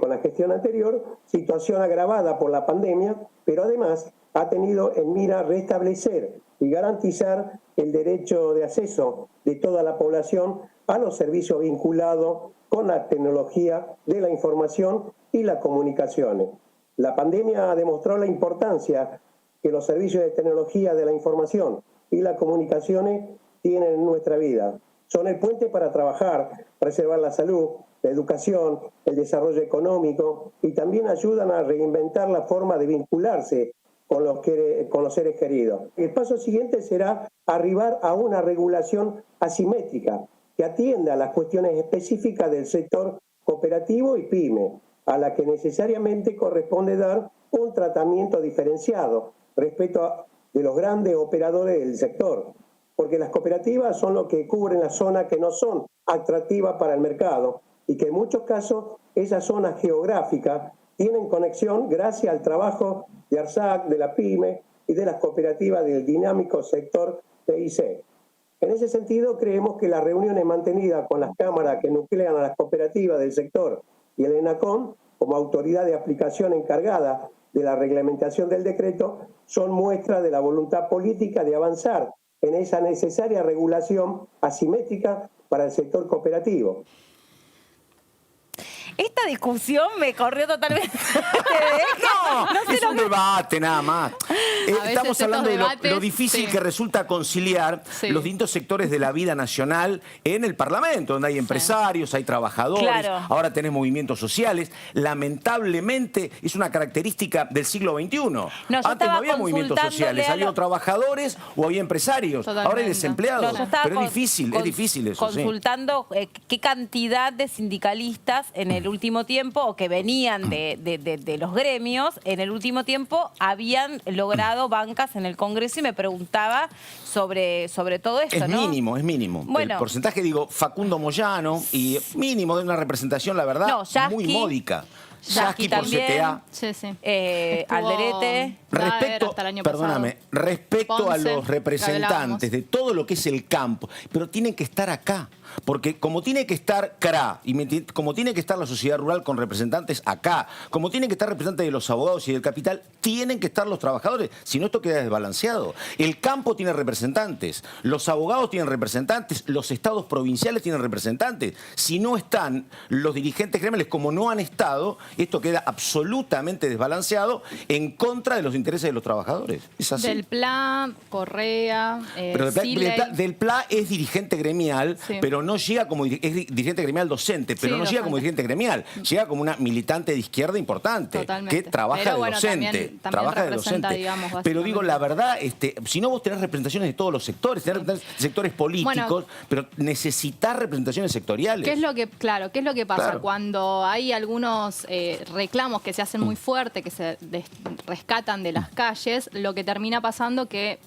con la gestión anterior, situación agravada por la pandemia, pero además ha tenido en mira restablecer y garantizar el derecho de acceso de toda la población a los servicios vinculados con la tecnología de la información y las comunicaciones. La pandemia demostró la importancia que los servicios de tecnología de la información y las comunicaciones tienen en nuestra vida. Son el puente para trabajar, preservar la salud, la educación, el desarrollo económico y también ayudan a reinventar la forma de vincularse con los seres queridos. El paso siguiente será arribar a una regulación asimétrica que atienda a las cuestiones específicas del sector cooperativo y pyme, a la que necesariamente corresponde dar un tratamiento diferenciado respecto de los grandes operadores del sector, porque las cooperativas son los que cubren las zonas que no son atractivas para el mercado y que en muchos casos esas zonas geográficas tienen conexión gracias al trabajo de ARSAC, de la PYME y de las cooperativas del dinámico sector TIC. En ese sentido, creemos que las reuniones mantenidas con las cámaras que nuclean a las cooperativas del sector y el ENACOM, como autoridad de aplicación encargada de la reglamentación del decreto, son muestra de la voluntad política de avanzar en esa necesaria regulación asimétrica para el sector cooperativo. Esta discusión me corrió totalmente. No, es un debate nada más. Estamos hablando de lo difícil que resulta conciliar los distintos sectores de la vida nacional en el Parlamento, donde hay empresarios, hay trabajadores, ahora tenés movimientos sociales. Lamentablemente es una característica del siglo XXI. Antes no había movimientos sociales, había trabajadores o había empresarios. Ahora hay desempleados. Pero es difícil eso. Consultando qué cantidad de sindicalistas en el último tiempo, o que venían de los gremios, en el último tiempo habían logrado bancas en el Congreso y me preguntaba sobre todo esto, Es mínimo. Bueno, el porcentaje, digo, Facundo Moyano, y mínimo de una representación, la verdad, muy módica. Yasky por CTA. Alderete. Respecto Ponce, a los representantes de todo lo que es el campo, pero tienen que estar acá. Porque como tiene que estar CRA, como tiene que estar la sociedad rural con representantes acá, como tienen que estar representantes de los abogados y del capital, tienen que estar los trabajadores, si no esto queda desbalanceado. El campo tiene representantes, los abogados tienen representantes, los estados provinciales tienen representantes. Si no están los dirigentes gremiales, como no han estado, esto queda absolutamente desbalanceado en contra de los intereses de los trabajadores. Es así. Del PLA, Correa, Pero del PLA es dirigente gremial, Sí. pero no llega como es dirigente gremial docente, pero Sí, no llega como docente. dirigente gremial, llega como una militante de izquierda importante, Totalmente. que trabaja Pero de bueno, docente. también Trabaja de representa, docente. digamos, Pero digo, básicamente. la verdad, si no vos tenés representaciones de todos los sectores, tenés sectores políticos, Bueno, pero necesitas representaciones sectoriales. ¿Qué es lo que pasa? Claro. Cuando hay algunos reclamos que se hacen muy fuertes, que se rescatan de las calles, lo que termina pasando que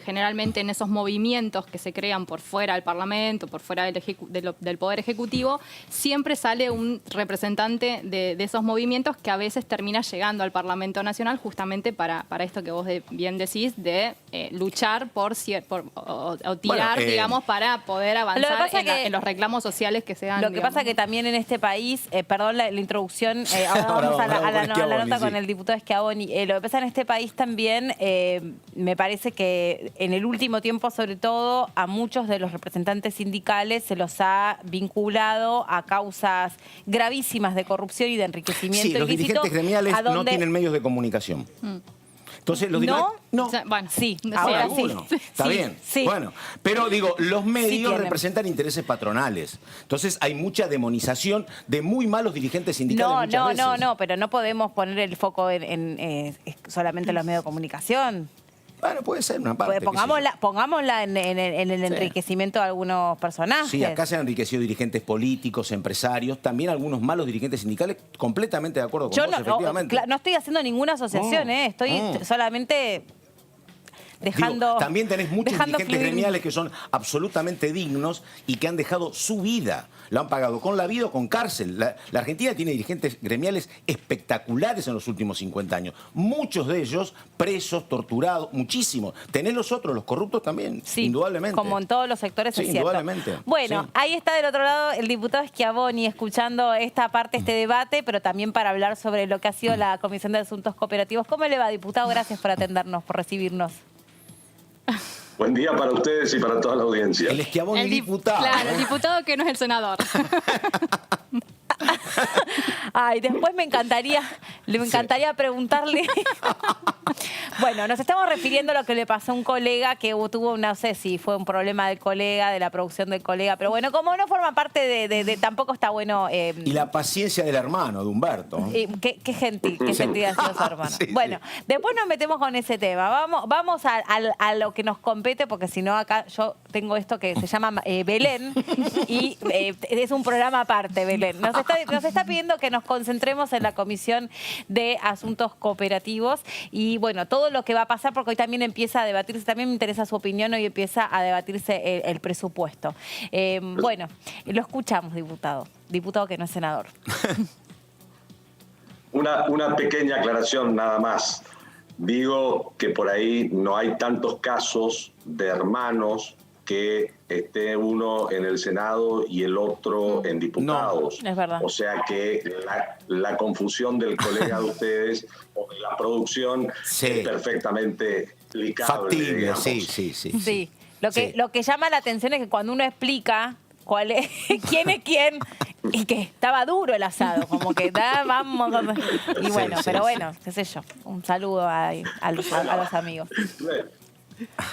generalmente en esos movimientos que se crean por fuera del Parlamento, por fuera del Poder Ejecutivo, siempre sale un representante de esos movimientos que a veces termina llegando al Parlamento Nacional justamente para esto que vos bien decís, de luchar o tirar, Bueno, digamos, para poder avanzar pasa en los reclamos sociales que se dan. Lo que pasa que también en este país, perdón la introducción, ahora vamos a la nota con el diputado Schiavoni. Lo que pasa en este país también, me parece que en el último tiempo, sobre todo, a muchos de los representantes sindicales se los ha vinculado a causas gravísimas de corrupción y de enriquecimiento Sí, los ilícito, dirigentes gremiales a no donde- tienen medios de comunicación. Entonces, los ¿No? no. O sea, bueno, Sí, sí, ahora sí. Algunos. Está Sí, bien. sí. Bueno, pero digo, los medios tienen. representan intereses patronales. Entonces hay mucha demonización de muy malos dirigentes sindicales muchas veces. pero no podemos poner el foco en solamente los medios de comunicación. Bueno, puede ser una parte. Pues qué sé yo. pongámosla en el enriquecimiento de algunos personajes. Sí, acá se han enriquecido dirigentes políticos, empresarios, también algunos malos dirigentes sindicales, completamente de acuerdo con Yo vos, efectivamente. no estoy haciendo ninguna asociación, estoy solamente dejando. Digo, también tenés muchos dejando dirigentes fluir. gremiales que son absolutamente dignos y que han dejado su vida. Lo han pagado con la vida o con cárcel. La Argentina tiene dirigentes gremiales espectaculares en los últimos 50 años. Muchos de ellos presos, torturados, muchísimos. Tenés los otros, los corruptos también, Sí, indudablemente. como en todos los sectores, Sí, es cierto. indudablemente. Bueno, Sí. ahí está del otro lado el diputado Schiavoni escuchando esta parte, este debate, pero también para hablar sobre lo que ha sido la Comisión de Asuntos Cooperativos. ¿Cómo le va, diputado? Gracias por atendernos, por recibirnos. Buen día para ustedes y para toda la audiencia. El Schiavoni diputado. Claro, ¿eh? el diputado que no es el senador. Ay, después me encantaría preguntarle. Bueno, nos estamos refiriendo a lo que le pasó a un colega que tuvo, no sé si fue un problema del colega, de la producción del colega, pero bueno, como no forma parte de tampoco está bueno. Y la paciencia del hermano, de Humberto. Qué gentil ha sido su hermano. Sí, bueno, después nos metemos con ese tema. Vamos a lo que nos compete, porque si no acá yo tengo esto que se llama Belén y es un programa aparte, Belén. Nos está pidiendo que nos concentremos en la Comisión de Asuntos Cooperativos y bueno, todo lo que va a pasar, porque hoy también empieza a debatirse, también me interesa su opinión, hoy empieza a debatirse el presupuesto. Bueno, lo escuchamos, diputado que no es senador. Una pequeña aclaración nada más. Digo que por ahí no hay tantos casos de hermanos que esté uno en el Senado y el otro en diputados. No, es verdad. O sea que la confusión del colega de ustedes o de la producción Sí. es perfectamente explicable. Factible, digamos. sí. Sí. Lo que, Sí. lo que llama la atención es que cuando uno explica cuál es, quién es quién, y que estaba duro el asado, como que vamos. Y bueno, Sí, pero sí. bueno, qué sé yo. Un saludo a los amigos.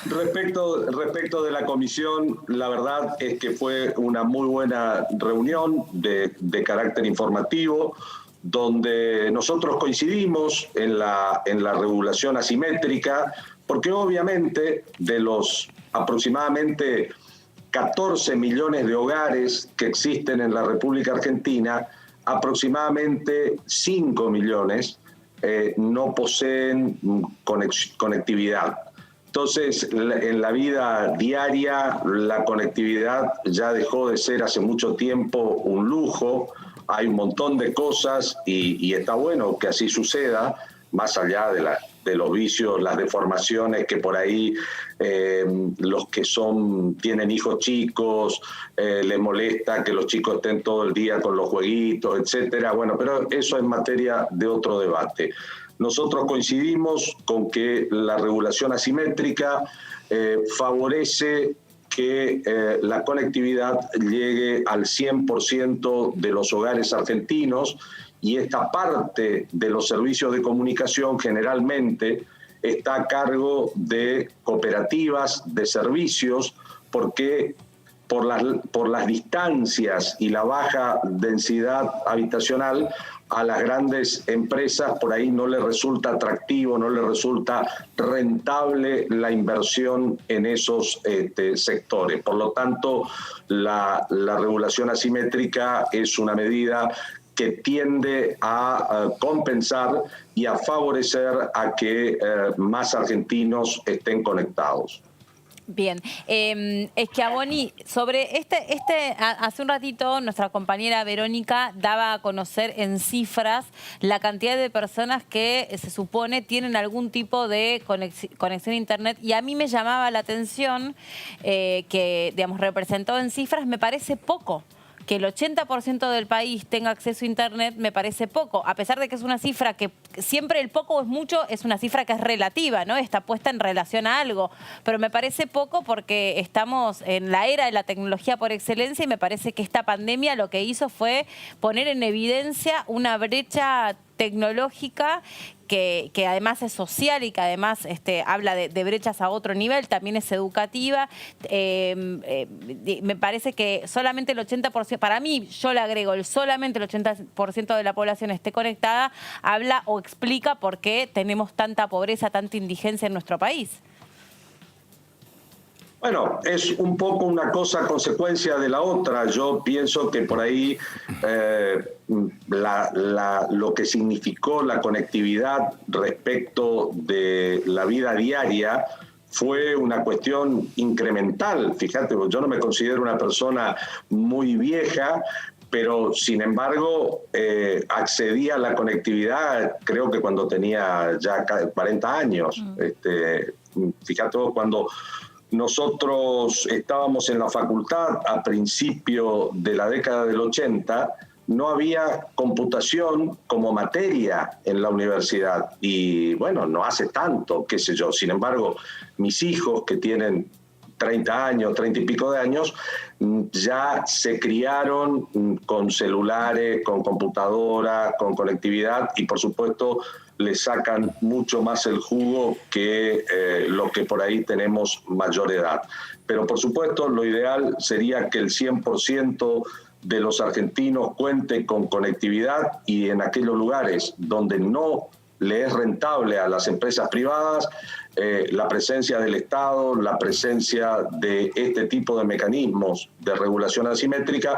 Respecto de la comisión, la verdad es que fue una muy buena reunión de carácter informativo, donde nosotros coincidimos en la regulación asimétrica, porque obviamente de los aproximadamente 14 millones de hogares que existen en la República Argentina, aproximadamente 5 millones no poseen conectividad. Entonces, en la vida diaria, la conectividad ya dejó de ser hace mucho tiempo un lujo. Hay un montón de cosas y está bueno que así suceda, más allá de los vicios, las deformaciones que por ahí los que tienen hijos chicos, les molesta que los chicos estén todo el día con los jueguitos, etcétera. Bueno, pero eso es materia de otro debate. Nosotros coincidimos con que la regulación asimétrica favorece que la conectividad llegue al 100% de los hogares argentinos, y esta parte de los servicios de comunicación generalmente está a cargo de cooperativas de servicios, porque por las distancias y la baja densidad habitacional, a las grandes empresas por ahí no les resulta atractivo, no les resulta rentable la inversión en esos sectores. Por lo tanto, la regulación asimétrica es una medida que tiende a compensar y a favorecer a que más argentinos estén conectados. Bien, Schiavoni, sobre hace un ratito nuestra compañera Verónica daba a conocer en cifras la cantidad de personas que se supone tienen algún tipo de conexión a internet, y a mí me llamaba la atención que, digamos, representado en cifras me parece poco. Que el 80% del país tenga acceso a internet me parece poco, a pesar de que es una cifra que siempre el poco o es mucho, es una cifra que es relativa, ¿no? Está puesta en relación a algo, pero me parece poco porque estamos en la era de la tecnología por excelencia, y me parece que esta pandemia lo que hizo fue poner en evidencia una brecha tecnológica que además es social y que además habla de brechas a otro nivel, también es educativa. Me parece que solamente el 80%, para mí, yo le agrego, solamente el 80% de la población esté conectada, habla o explica por qué tenemos tanta pobreza, tanta indigencia en nuestro país. Bueno, es un poco una cosa consecuencia de la otra. Yo pienso que por ahí lo que significó la conectividad respecto de la vida diaria fue una cuestión incremental. Fíjate, yo no me considero una persona muy vieja, pero sin embargo accedí a la conectividad creo que cuando tenía ya 40 años. Fíjate, cuando nosotros estábamos en la facultad a principio de la década del 80, no había computación como materia en la universidad. Y bueno, no hace tanto, qué sé yo. Sin embargo, mis hijos que tienen 30 años, 30 y pico de años, ya se criaron con celulares, con computadoras, con conectividad, y por supuesto le sacan mucho más el jugo que los que por ahí tenemos mayor edad. Pero por supuesto lo ideal sería que el 100% de los argentinos cuente con conectividad, y en aquellos lugares donde no le es rentable a las empresas privadas, la presencia del Estado, la presencia de este tipo de mecanismos de regulación asimétrica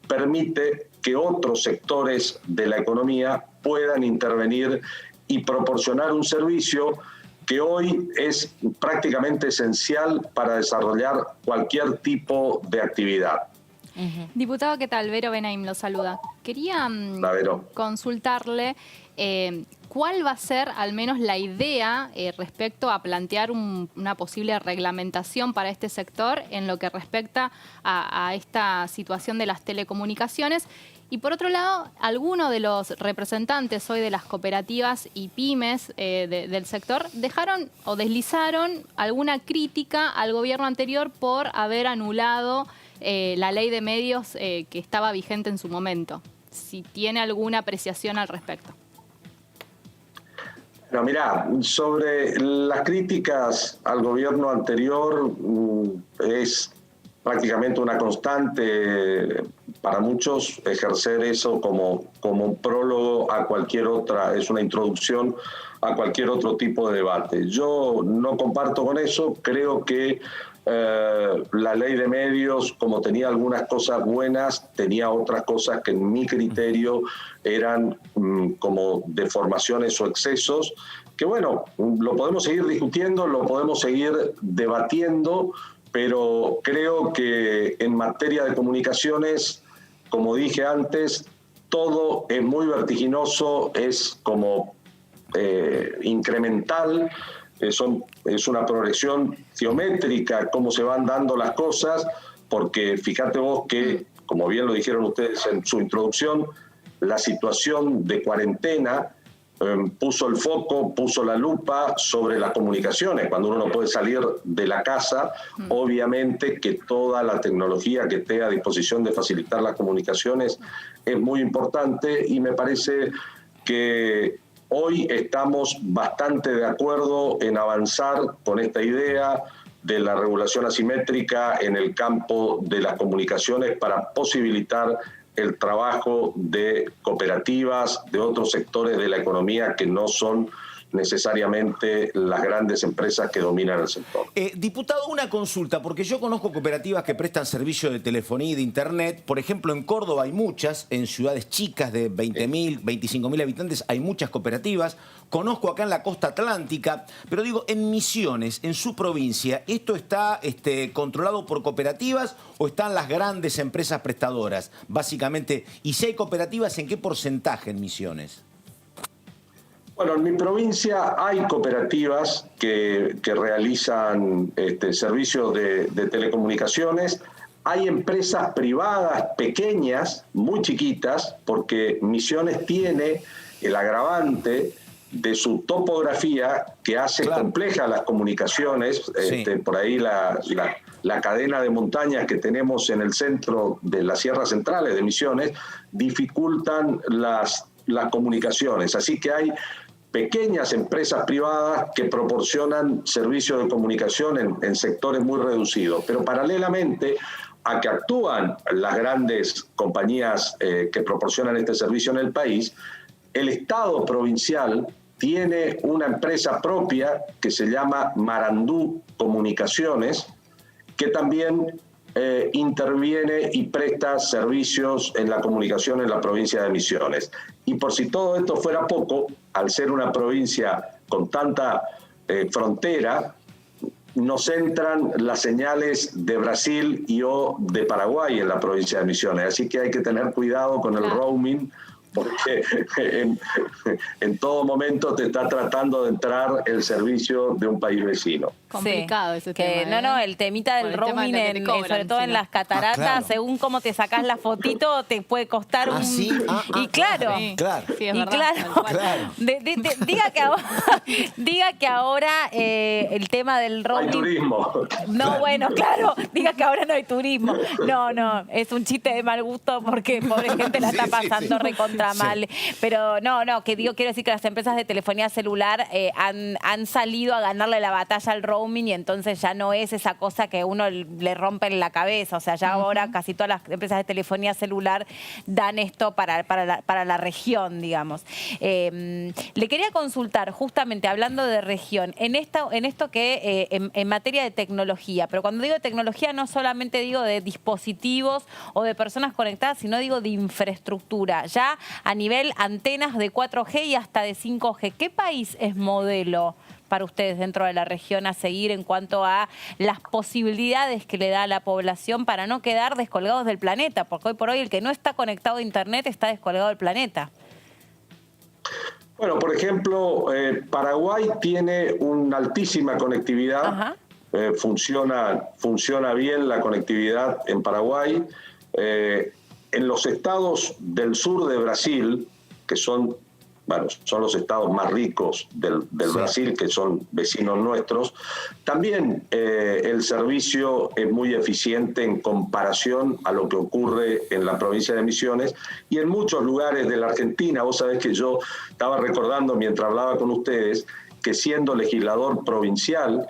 permite que otros sectores de la economía puedan intervenir y proporcionar un servicio que hoy es prácticamente esencial para desarrollar cualquier tipo de actividad. Diputado, ¿qué tal? Vero Benaim lo saluda. Quería consultarle cuál va a ser al menos la idea respecto a plantear una posible reglamentación para este sector en lo que respecta a esta situación de las telecomunicaciones. Y por otro lado, algunos de los representantes hoy de las cooperativas y pymes del sector dejaron o deslizaron alguna crítica al gobierno anterior por haber anulado la ley de medios que estaba vigente en su momento. Si tiene alguna apreciación al respecto. No, mirá, sobre las críticas al gobierno anterior es prácticamente una constante para muchos ejercer eso como un prólogo a cualquier otra, es una introducción a cualquier otro tipo de debate. Yo no comparto con eso, creo que la ley de medios, como tenía algunas cosas buenas, tenía otras cosas que en mi criterio eran como deformaciones o excesos, que bueno, lo podemos seguir discutiendo, lo podemos seguir debatiendo, pero creo que en materia de comunicaciones, como dije antes, todo es muy vertiginoso, es como incremental, es una progresión geométrica, cómo se van dando las cosas, porque fíjate vos que, como bien lo dijeron ustedes en su introducción, la situación de cuarentena puso el foco, puso la lupa sobre las comunicaciones. Cuando uno no puede salir de la casa, obviamente que toda la tecnología que esté a disposición de facilitar las comunicaciones es muy importante, y me parece que hoy estamos bastante de acuerdo en avanzar con esta idea de la regulación asimétrica en el campo de las comunicaciones para posibilitar el trabajo de cooperativas, de otros sectores de la economía que no son necesariamente las grandes empresas que dominan el sector. Diputado, una consulta, porque yo conozco cooperativas que prestan servicio de telefonía y de internet. Por ejemplo, en Córdoba hay muchas, en ciudades chicas de 20.000, 25.000 habitantes hay muchas cooperativas. Conozco acá en la costa atlántica, pero digo, en Misiones, en su provincia, ¿esto está controlado por cooperativas o están las grandes empresas prestadoras? Básicamente, y si hay cooperativas, ¿en qué porcentaje en Misiones? Bueno, en mi provincia hay cooperativas que realizan servicios de telecomunicaciones. Hay empresas privadas pequeñas, muy chiquitas, porque Misiones tiene el agravante de su topografía que hace complejas las comunicaciones. Sí. Por ahí la cadena de montañas que tenemos en el centro de las sierras centrales de Misiones dificultan las comunicaciones. Así que hay pequeñas empresas privadas que proporcionan servicios de comunicación en sectores muy reducidos. Pero paralelamente a que actúan las grandes compañías que proporcionan este servicio en el país, el Estado provincial tiene una empresa propia que se llama Marandú Comunicaciones, que también interviene y presta servicios en la comunicación en la provincia de Misiones. Y por si todo esto fuera poco, al ser una provincia con tanta frontera, nos entran las señales de Brasil y o de Paraguay en la provincia de Misiones. Así que hay que tener cuidado con el roaming, porque en todo momento te está tratando de entrar el servicio de un país vecino. Complicado ese tema. No, el temita del roaming, sobre todo en las cataratas, según cómo te sacás la fotito, te puede costar un... ¿Sí? Y claro, Sí, es y verdad, claro. Diga que ahora el tema del roaming... Hay turismo. No, bueno, claro, diga que ahora no hay turismo. No, es un chiste de mal gusto porque pobre gente la está pasando recontra mal. Pero quiero decir que las empresas de telefonía celular han salido a ganarle la batalla al roaming, y entonces ya no es esa cosa que uno le rompe en la cabeza. O sea, ya ahora casi todas las empresas de telefonía celular dan esto para la región, digamos. Le quería consultar, justamente hablando de región, en esto que en materia de tecnología, pero cuando digo de tecnología no solamente digo de dispositivos o de personas conectadas, sino digo de infraestructura, ya a nivel antenas de 4G y hasta de 5G. ¿Qué país es modelo para ustedes dentro de la región a seguir en cuanto a las posibilidades que le da a la población para no quedar descolgados del planeta? Porque hoy por hoy el que no está conectado a Internet está descolgado del planeta. Bueno, por ejemplo, Paraguay tiene una altísima conectividad. Funciona bien la conectividad en Paraguay. En los estados del sur de Brasil, que son los estados más ricos del Brasil, que son vecinos nuestros, también el servicio es muy eficiente en comparación a lo que ocurre en la provincia de Misiones y en muchos lugares de la Argentina. Vos sabés que yo estaba recordando mientras hablaba con ustedes que siendo legislador provincial,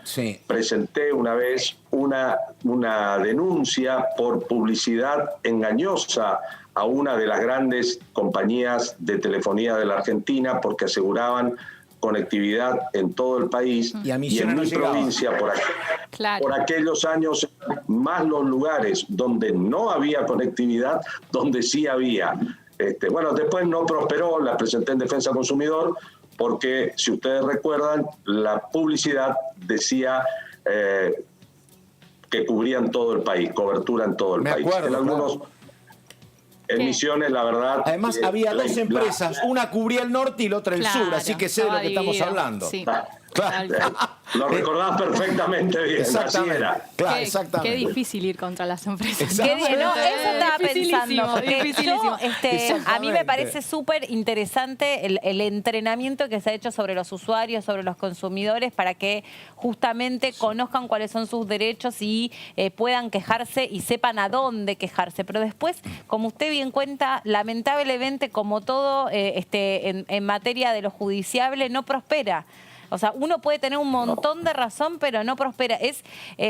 presenté una vez una denuncia por publicidad engañosa a una de las grandes compañías de telefonía de la Argentina porque aseguraban conectividad en todo el país y en mi provincia por aquellos años más los lugares donde no había conectividad, donde sí había. Después no prosperó, la presenté en Defensa del Consumidor porque, si ustedes recuerdan, la publicidad decía que cubrían todo el país, cobertura en todo el país. En Misiones, la verdad... Además, había dos empresas, una cubría el norte y la otra el Claro, sur, así que sé de lo que estamos dividido. hablando. Sí. Claro. Lo recordás perfectamente bien, así Exactamente. era. Claro, Qué exactamente. difícil ir contra las empresas. Qué bien, no, eso estaba pensando. Porque dificilísimo. yo, a mí me Exactamente. parece súper interesante el entrenamiento que se ha hecho sobre los usuarios, sobre los consumidores, para que justamente conozcan cuáles son sus derechos y puedan quejarse y sepan a dónde quejarse. Pero después, como usted bien cuenta, lamentablemente, como todo en materia de lo judiciable, no prospera. O sea, uno puede tener un montón de razón, pero no prospera. Es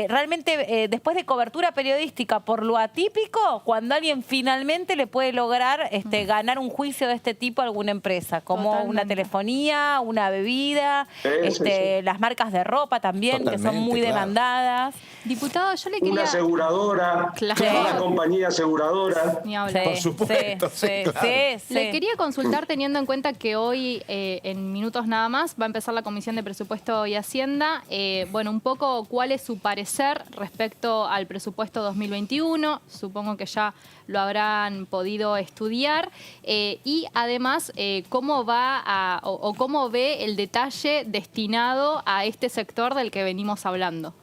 realmente, después de cobertura periodística por lo atípico, cuando alguien finalmente le puede lograr ganar un juicio de este tipo a alguna empresa, como Totalmente. una telefonía, una bebida, las marcas de ropa también, que son Totalmente, muy claro. demandadas. Diputado, yo le Una quería... aseguradora, Claro. una compañía aseguradora. Ni hablar. Por supuesto, sí, claro. Le quería consultar, teniendo en cuenta que hoy, en minutos nada más, va a empezar la Comisión de Presupuesto y Hacienda. Bueno, un poco cuál es su parecer respecto al presupuesto 2021. Supongo que ya lo habrán podido estudiar. Y además, cómo va o cómo ve el detalle destinado a este sector del que venimos hablando.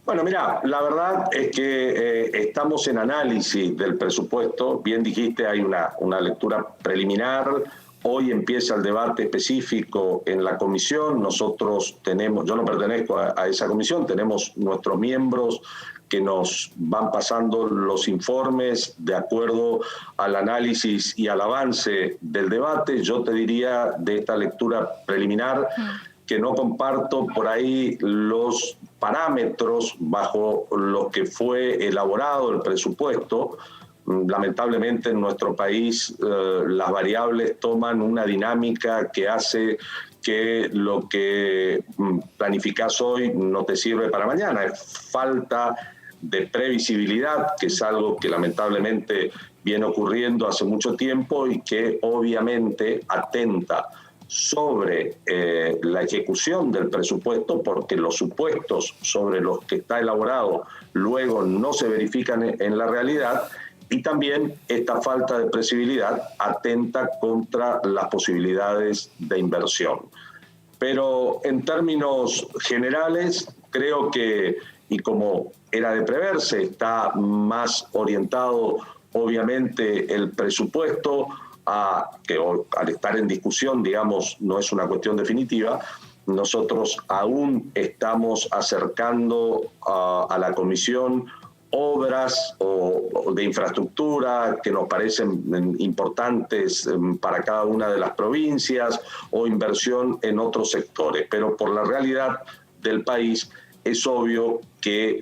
Bueno, mira, la verdad es que estamos en análisis del presupuesto. Bien dijiste, hay una lectura preliminar. Hoy empieza el debate específico en la comisión. Nosotros tenemos, yo no pertenezco a esa comisión, tenemos nuestros miembros que nos van pasando los informes de acuerdo al análisis y al avance del debate. Yo te diría de esta lectura preliminar que no comparto por ahí los parámetros bajo los que fue elaborado el presupuesto. Lamentablemente en nuestro país las variables toman una dinámica que hace que lo que planificás hoy no te sirve para mañana. Es falta de previsibilidad, que es algo que lamentablemente viene ocurriendo hace mucho tiempo y que obviamente atenta sobre la ejecución del presupuesto, porque los supuestos sobre los que está elaborado luego no se verifican en la realidad, y también esta falta de previsibilidad atenta contra las posibilidades de inversión. Pero en términos generales, creo que, y como era de preverse, está más orientado obviamente el presupuesto que al estar en discusión, digamos, no es una cuestión definitiva. Nosotros aún estamos acercando a la comisión obras o de infraestructura que nos parecen importantes para cada una de las provincias o inversión en otros sectores. Pero por la realidad del país es obvio que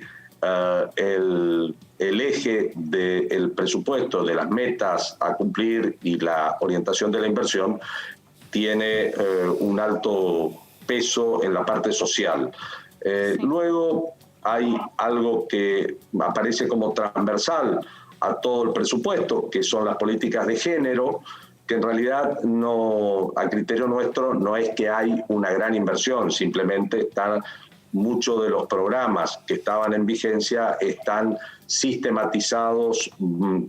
el eje del presupuesto, de las metas a cumplir y la orientación de la inversión tiene un alto peso en la parte social. Luego hay algo que aparece como transversal a todo el presupuesto, que son las políticas de género, que en realidad no, a criterio nuestro no es que hay una gran inversión, simplemente están muchos de los programas que estaban en vigencia están sistematizados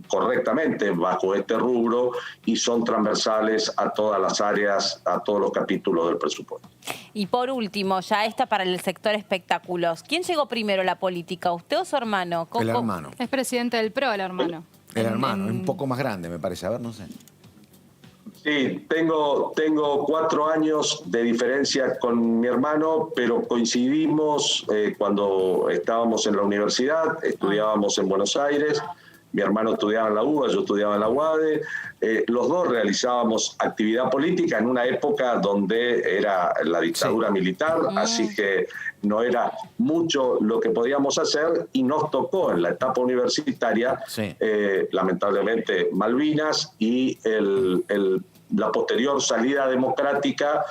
correctamente bajo este rubro y son transversales a todas las áreas, a todos los capítulos del presupuesto. Y por último, ya esta para el sector espectáculos. ¿Quién llegó primero a la política, usted o su hermano? El hermano. Es presidente del PRO, el hermano. El hermano, un poco más grande, me parece. A ver, no sé. Sí, tengo 4 años de diferencia con mi hermano, pero coincidimos cuando estábamos en la universidad, estudiábamos en Buenos Aires, mi hermano estudiaba en la UBA, yo estudiaba en la UADE, los dos realizábamos actividad política en una época donde era la dictadura militar, así que no era mucho lo que podíamos hacer y nos tocó en la etapa universitaria, lamentablemente, Malvinas y la posterior salida democrática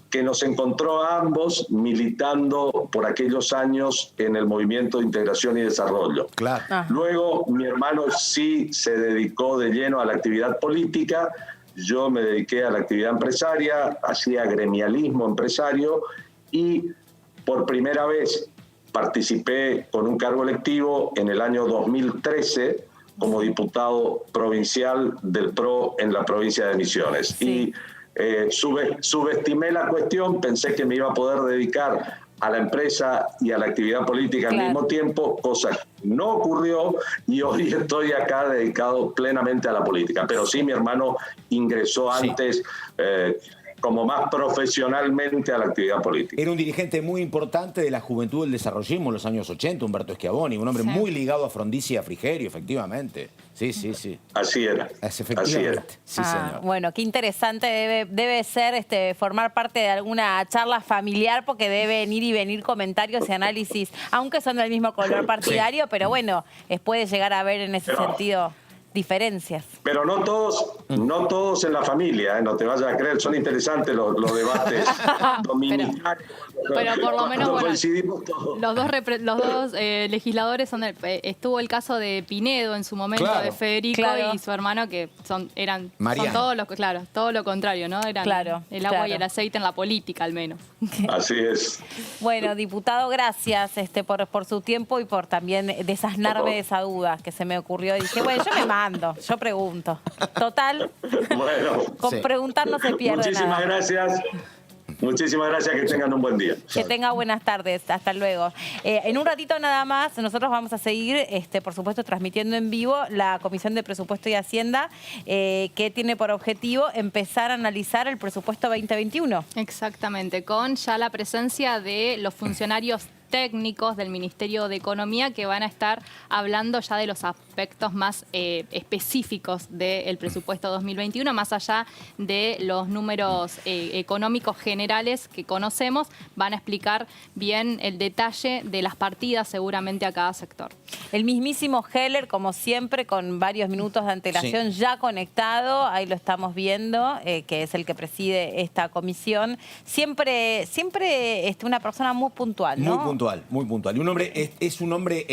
que nos encontró a ambos militando por aquellos años en el Movimiento de Integración y Desarrollo. Claro. Luego mi hermano sí se dedicó de lleno a la actividad política, yo me dediqué a la actividad empresaria, hacía gremialismo empresario y por primera vez participé con un cargo electivo en el año 2013 como diputado provincial del PRO en la provincia de Misiones. Sí. Y subestimé la cuestión, pensé que me iba a poder dedicar a la empresa y a la actividad política al mismo tiempo, cosa que no ocurrió, y hoy estoy acá dedicado plenamente a la política. Pero sí, mi hermano ingresó antes como más profesionalmente a la actividad política. Era un dirigente muy importante de la juventud del desarrollismo en los años 80, Humberto Schiavoni, un hombre muy ligado a Frondizi y a Frigerio, efectivamente. Sí, sí, sí. Así era. Efectivamente. Sí, señor. Bueno, qué interesante debe ser formar parte de alguna charla familiar, porque deben ir y venir comentarios y análisis, aunque son del mismo color partidario, pero bueno, puede llegar a haber en ese sentido diferencias. Pero no todos en la familia, no te vayas a creer, son interesantes los debates dominicales. Pero por lo menos, bueno, coincidimos todos. los dos legisladores estuvo el caso de Pinedo en su momento, de Federico y su hermano, que son todo lo contrario, ¿no? Eran el agua y el aceite en la política, al menos. Así es. Bueno, diputado, gracias por su tiempo y por también desasnarme de esa duda que se me ocurrió. Y dije, bueno, yo me mando, yo pregunto. Total, con preguntar no se pierde Muchísimas nada. Gracias. Muchísimas gracias, que tengan un buen día. Que tenga buenas tardes, hasta luego. En un ratito nada más, nosotros vamos a seguir, por supuesto, transmitiendo en vivo la Comisión de Presupuesto y Hacienda, que tiene por objetivo empezar a analizar el presupuesto 2021. Exactamente, con ya la presencia de los funcionarios técnicos del Ministerio de Economía, que van a estar hablando ya de los aspectos más específicos del presupuesto 2021, más allá de los números económicos generales que conocemos. Van a explicar bien el detalle de las partidas seguramente a cada sector. El mismísimo Heller, como siempre, con varios minutos de antelación, ya conectado, ahí lo estamos viendo, que es el que preside esta comisión. Siempre una persona muy puntual, ¿no? Muy puntual. Y un hombre, es un hombre,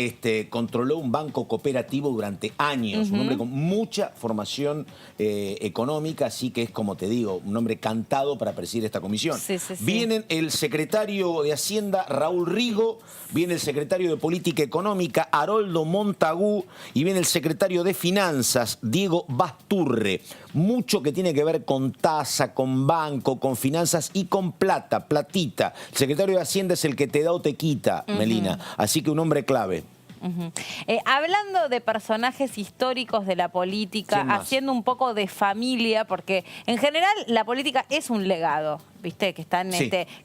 controló un banco cooperativo durante años, un hombre con mucha formación económica, así que es, como te digo, un hombre cantado para presidir esta comisión. Vienen el secretario de Hacienda, Raúl Rigo, viene el secretario de Política Económica, Haroldo Montagu, y viene el secretario de Finanzas, Diego Basturre. Mucho que tiene que ver con tasa, con banco, con finanzas y con platita. El secretario de Hacienda es el que te da o te quita, Melina. Así que un hombre clave. Hablando de personajes históricos de la política, haciendo un poco de familia, porque en general la política es un legado, ¿viste? Que están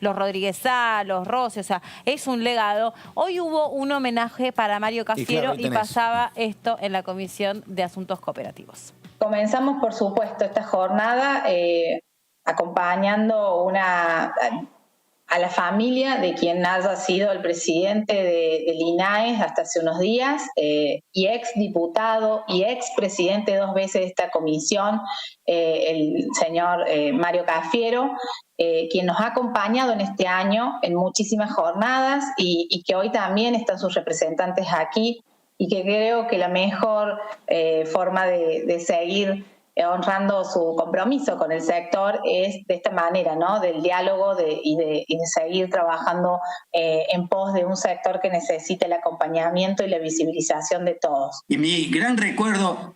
los Rodríguez Sá, los Rossi, o sea, es un legado. Hoy hubo un homenaje para Mario Cafiero y pasaba esto en la Comisión de Asuntos Cooperativos. Comenzamos, por supuesto, esta jornada acompañando a la familia de quien haya sido el presidente del INAES hasta hace unos días, y ex diputado y ex presidente 2 veces de esta comisión, el señor Mario Cafiero, quien nos ha acompañado en este año en muchísimas jornadas y que hoy también están sus representantes aquí, y que creo que la mejor forma de seguir honrando su compromiso con el sector es de esta manera, ¿no? Del diálogo y de seguir trabajando en pos de un sector que necesita el acompañamiento y la visibilización de todos. Y mi gran recuerdo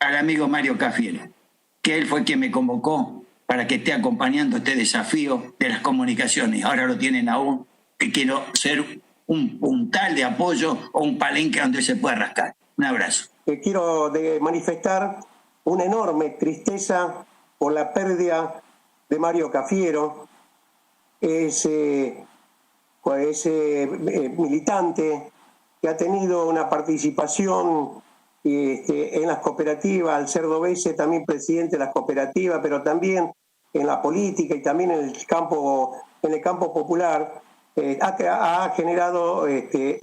al amigo Mario Cafiero, que él fue quien me convocó para que esté acompañando este desafío de las comunicaciones. Ahora lo tienen aún, que quiero ser un puntal de apoyo o un palenque donde se pueda rascar. Un abrazo. Quiero manifestar una enorme tristeza por la pérdida de Mario Cafiero, ese militante que ha tenido una participación en las cooperativas, al ser 2 veces también presidente de las cooperativas, pero también en la política y también en el campo popular. Ha generado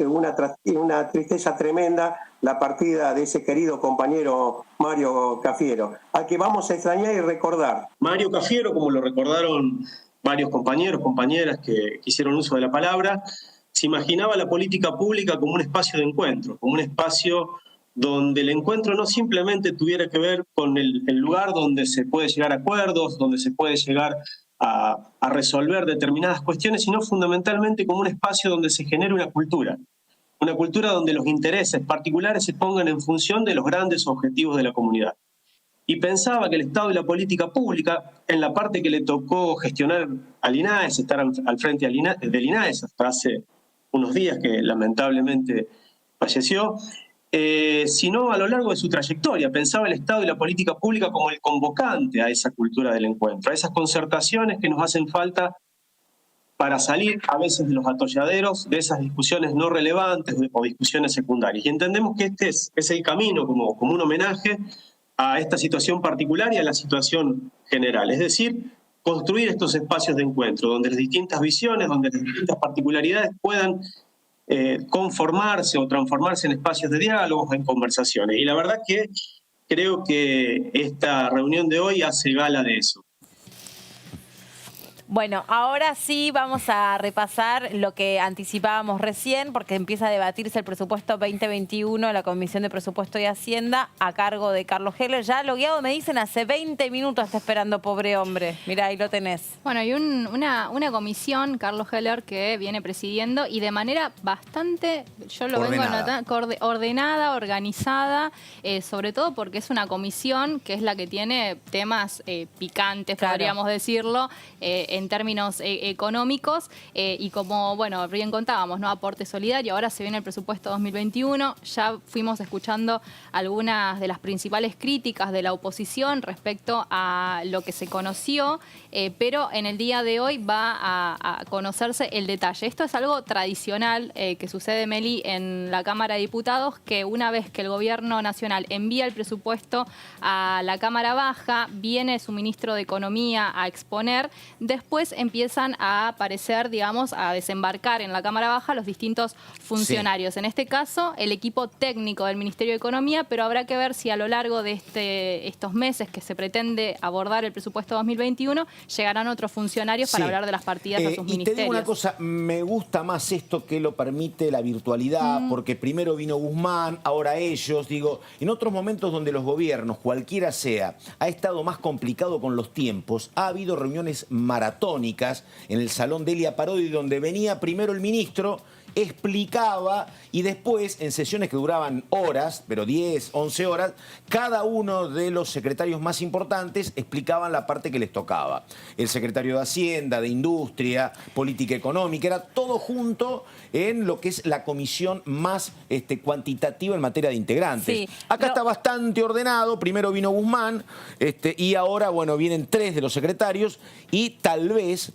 una tristeza tremenda la partida de ese querido compañero Mario Cafiero, al que vamos a extrañar y recordar. Mario Cafiero, como lo recordaron varios compañeros, compañeras que hicieron uso de la palabra, se imaginaba la política pública como un espacio de encuentro, como un espacio donde el encuentro no simplemente tuviera que ver con el lugar donde se puede llegar a acuerdos, donde se puede llegar a resolver determinadas cuestiones, sino fundamentalmente como un espacio donde se genere una cultura. una cultura donde los intereses particulares se pongan en función de los grandes objetivos de la comunidad. Y pensaba que el Estado y la política pública, en la parte que le tocó gestionar al INAES, estar al frente del INAES hasta hace unos días que lamentablemente falleció, sino a lo largo de su trayectoria. Pensaba el Estado y la política pública como el convocante a esa cultura del encuentro, a esas concertaciones que nos hacen falta para salir a veces de los atolladeros, de esas discusiones no relevantes o discusiones secundarias. Y entendemos que este es el camino como un homenaje a esta situación particular y a la situación general. Es decir, construir estos espacios de encuentro, donde las distintas visiones, donde las distintas particularidades puedan conformarse o transformarse en espacios de diálogo, en conversaciones. Y la verdad que creo que esta reunión de hoy hace gala de eso. Bueno, ahora sí vamos a repasar lo que anticipábamos recién, porque empieza a debatirse el presupuesto 2021 en la Comisión de Presupuesto y Hacienda a cargo de Carlos Heller. Ya logueado, me dicen, hace 20 minutos está esperando, pobre hombre. Mirá, ahí lo tenés. Bueno, hay una comisión, Carlos Heller, que viene presidiendo y de manera bastante, yo lo vengo notando, ordenada, organizada, sobre todo porque es una comisión que es la que tiene temas picantes, podríamos decirlo, en términos económicos y como, bueno, bien contábamos, ¿no? Aporte solidario, ahora se viene el presupuesto 2021, ya fuimos escuchando algunas de las principales críticas de la oposición respecto a lo que se conoció, pero en el día de hoy va a conocerse el detalle. Esto es algo tradicional que sucede, Meli, en la Cámara de Diputados, que una vez que el Gobierno Nacional envía el presupuesto a la Cámara Baja, viene su ministro de Economía a exponer, después empiezan a aparecer, digamos, a desembarcar en la Cámara Baja los distintos funcionarios. Sí. En este caso, el equipo técnico del Ministerio de Economía, pero habrá que ver si a lo largo de estos meses que se pretende abordar el presupuesto 2021, llegarán otros funcionarios para hablar de las partidas a sus ministerios. Y te digo una cosa, me gusta más esto que lo permite la virtualidad, porque primero vino Guzmán, ahora ellos, digo, en otros momentos donde los gobiernos, cualquiera sea, ha estado más complicado con los tiempos, ha habido reuniones maratónicas en el Salón Delia Parodi, donde venía primero el ministro, explicaba y después, en sesiones que duraban horas, pero 10, 11 horas, cada uno de los secretarios más importantes explicaban la parte que les tocaba. El secretario de Hacienda, de Industria, Política Económica, era todo junto en lo que es la comisión más cuantitativa en materia de integrantes. Sí, acá está bastante ordenado, primero vino Guzmán y ahora, bueno, vienen 3 de los secretarios y tal vez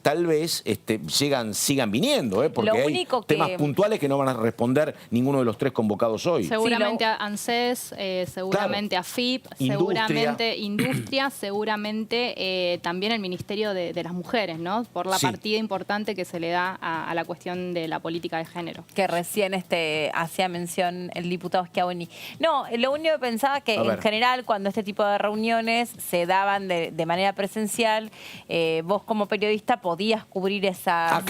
sigan viniendo, porque hay temas puntuales que no van a responder ninguno de los 3 convocados hoy. Seguramente a ANSES, seguramente a FIP, seguramente Industria, seguramente también el Ministerio de las Mujeres, ¿no? Por la partida importante que se le da a la cuestión de la política de género. Que recién hacía mención el diputado Schiavoni. No, lo único que pensaba que en general cuando este tipo de reuniones se daban de manera presencial, vos como periodista podías cubrir esas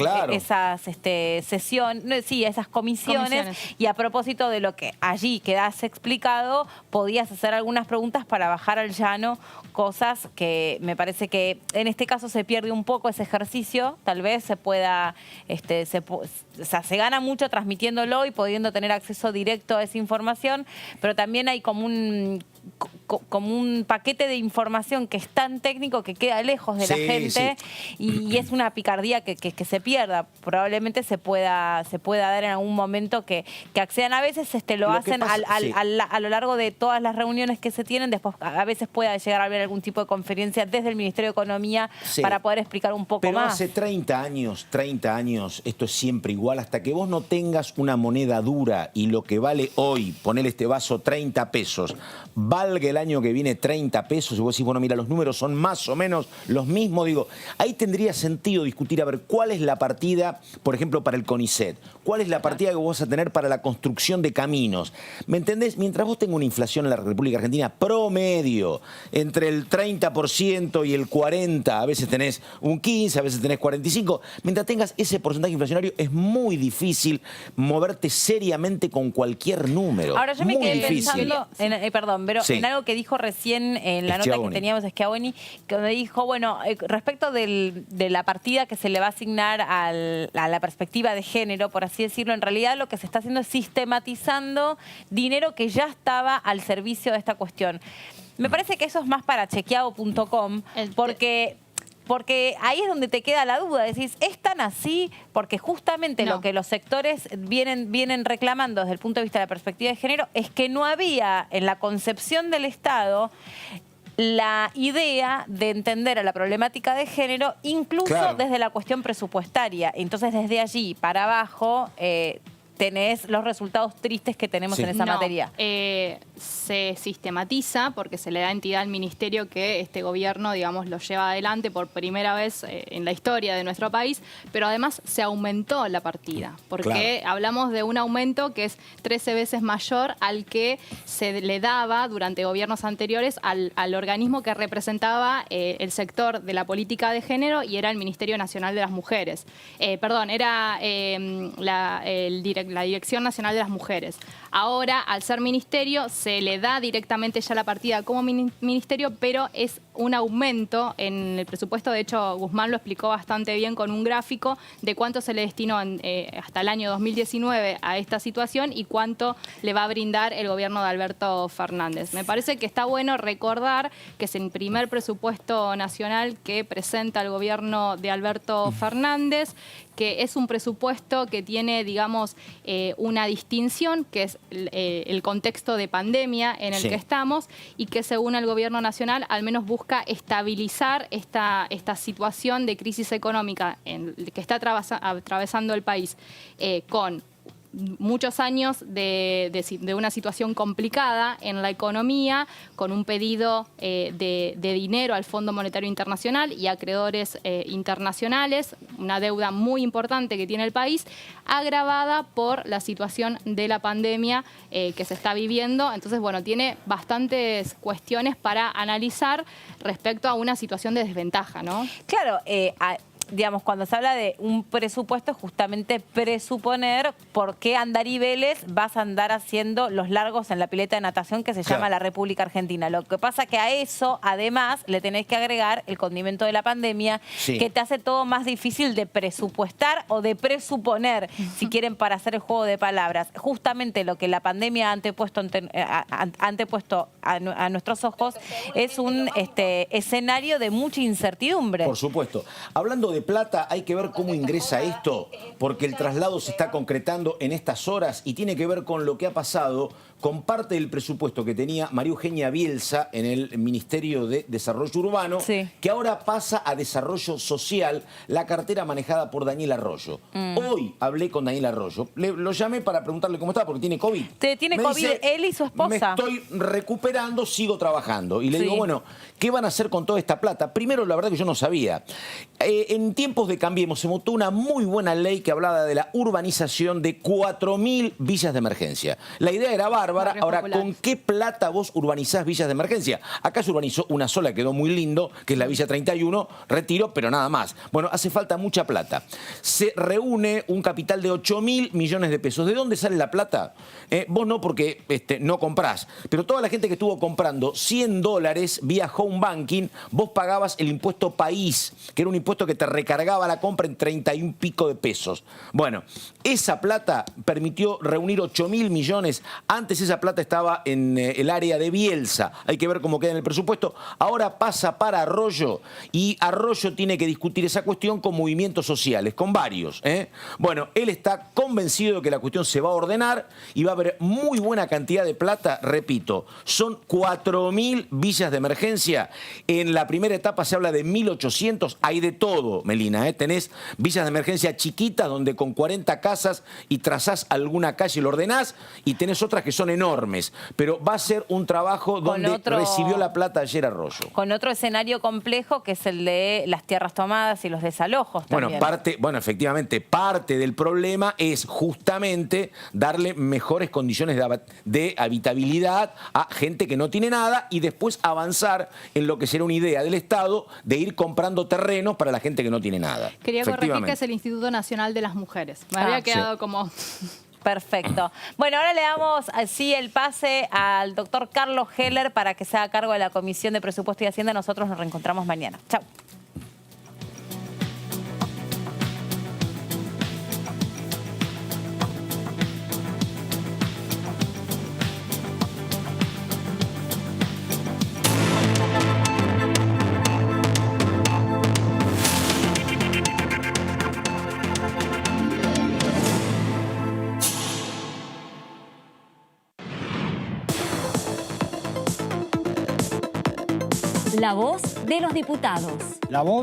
sesiones, esas comisiones, y a propósito de lo que allí quedase explicado, podías hacer algunas preguntas para bajar al llano cosas que me parece que en este caso se pierde un poco ese ejercicio, tal vez se pueda, se gana mucho transmitiéndolo y pudiendo tener acceso directo a esa información, pero también hay como un paquete de información que es tan técnico que queda lejos de la gente y es una picardía que se pierda. Probablemente se pueda dar en algún momento que accedan. A veces lo hacen pasa, a lo largo de todas las reuniones que se tienen, después a veces pueda llegar a haber algún tipo de conferencia desde el Ministerio de Economía para poder explicar un poco más. Pero hace 30 años, esto es siempre igual, hasta que vos no tengas una moneda dura y lo que vale hoy, ponele este vaso 30 pesos, valga el año que viene 30 pesos, y vos decís, bueno, mira, los números son más o menos los mismos, digo, ahí tendría sentido discutir a ver cuál es la partida, por ejemplo, para el CONICET, cuál es la partida que vos vas a tener para la construcción de caminos. ¿Me entendés? Mientras vos tengas una inflación en la República Argentina promedio entre el 30% y el 40%, a veces tenés un 15%, a veces tenés 45%, mientras tengas ese porcentaje inflacionario es muy difícil moverte seriamente con cualquier número. Ahora yo me quedé pensando, perdón, pero Sí. en algo que dijo recién en la nota que Schiavoni. teníamos Schiavoni, que me dijo, bueno, respecto de la partida que se le va a asignar a la perspectiva de género, por así decirlo, en realidad lo que se está haciendo es sistematizando dinero que ya estaba al servicio de esta cuestión. Me parece que eso es más para chequeado.com, porque ahí es donde te queda la duda. Decís, ¿es tan así? Porque justamente lo que los sectores vienen reclamando desde el punto de vista de la perspectiva de género es que no había en la concepción del Estado la idea de entender a la problemática de género, incluso desde la cuestión presupuestaria. Entonces, desde allí para abajo tenés los resultados tristes que tenemos en esa materia. Se sistematiza porque se le da entidad al ministerio que este gobierno, digamos, lo lleva adelante por primera vez en la historia de nuestro país, pero además se aumentó la partida, porque hablamos de un aumento que es 13 veces mayor al que se le daba durante gobiernos anteriores al organismo que representaba el sector de la política de género y era el Ministerio Nacional de las Mujeres. Era la Dirección Nacional de las Mujeres. Ahora, al ser ministerio, se le da directamente ya la partida como ministerio, pero es un aumento en el presupuesto. De hecho, Guzmán lo explicó bastante bien con un gráfico de cuánto se le destinó hasta el año 2019 a esta situación y cuánto le va a brindar el gobierno de Alberto Fernández. Me parece que está bueno recordar que es el primer presupuesto nacional que presenta el gobierno de Alberto Fernández, que es un presupuesto que tiene, digamos, una distinción, que es el contexto de pandemia en el que estamos y que según el gobierno nacional al menos busca estabilizar esta situación de crisis económica que está atravesando el país con muchos años de una situación complicada en la economía, con un pedido de dinero al Fondo Monetario Internacional y acreedores internacionales, una deuda muy importante que tiene el país, agravada por la situación de la pandemia que se está viviendo. Entonces, bueno, tiene bastantes cuestiones para analizar respecto a una situación de desventaja, ¿no? Claro, digamos, cuando se habla de un presupuesto, justamente presuponer por qué Andari Vélez vas a andar haciendo los largos en la pileta de natación que se llama la República Argentina. Lo que pasa que a eso, además, le tenés que agregar el condimento de la pandemia, que te hace todo más difícil de presupuestar o de presuponer, si quieren, para hacer el juego de palabras. Justamente lo que la pandemia ha antepuesto a nuestros ojos es un escenario de mucha incertidumbre. Por supuesto. Hablando de plata, hay que ver cómo ingresa esto, porque el traslado se está concretando en estas horas y tiene que ver con lo que ha pasado con parte del presupuesto que tenía María Eugenia Bielsa en el Ministerio de Desarrollo Urbano, que ahora pasa a Desarrollo Social, la cartera manejada por Daniel Arroyo. Hoy hablé con Daniel Arroyo, lo llamé para preguntarle cómo está, porque tiene COVID. Tiene Me COVID dice, él y su esposa. Me estoy recuperando, sigo trabajando. Y le digo, bueno, ¿qué van a hacer con toda esta plata? Primero, la verdad que yo no sabía. En tiempos de Cambiemos se votó una muy buena ley que hablaba de la urbanización de 4.000 villas de emergencia. La idea era bárbara. Ahora, ¿con qué plata vos urbanizás villas de emergencia? Acá se urbanizó una sola, quedó muy lindo, que es la Villa 31, Retiro, pero nada más. Bueno, hace falta mucha plata. Se reúne un capital de 8.000 millones de pesos. ¿De dónde sale la plata? Vos no, porque no comprás, pero toda la gente que estuvo comprando $100 vía home banking, vos pagabas el impuesto país, que era un impuesto que te recargaba la compra en 31 y pico de pesos. Bueno, esa plata permitió reunir 8.000 millones. Antes esa plata estaba en el área de Bielsa. Hay que ver cómo queda en el presupuesto. Ahora pasa para Arroyo y Arroyo tiene que discutir esa cuestión con movimientos sociales, con varios. Bueno, él está convencido de que la cuestión se va a ordenar y va a haber muy buena cantidad de plata. Repito, son 4.000 villas de emergencia. En la primera etapa se habla de 1.800. Hay de todo, Melina. Tenés villas de emergencia chiquitas donde con 40 casas y trazás alguna calle y lo ordenás, y tenés otras que son enormes. Pero va a ser un trabajo donde recibió la plata ayer Arroyo. Con otro escenario complejo que es el de las tierras tomadas y los desalojos también. Efectivamente, parte del problema es justamente darle mejores condiciones de habitabilidad a gente que no tiene nada y después avanzar en lo que será una idea del Estado de ir comprando terrenos para la gente que no tiene nada. Quería corregir que es el Instituto Nacional de las Mujeres. Me había quedado como... Perfecto. Bueno, ahora le damos así el pase al doctor Carlos Heller para que se haga cargo de la Comisión de Presupuesto y Hacienda. Nosotros nos reencontramos mañana. Chau. La voz de los diputados. La voz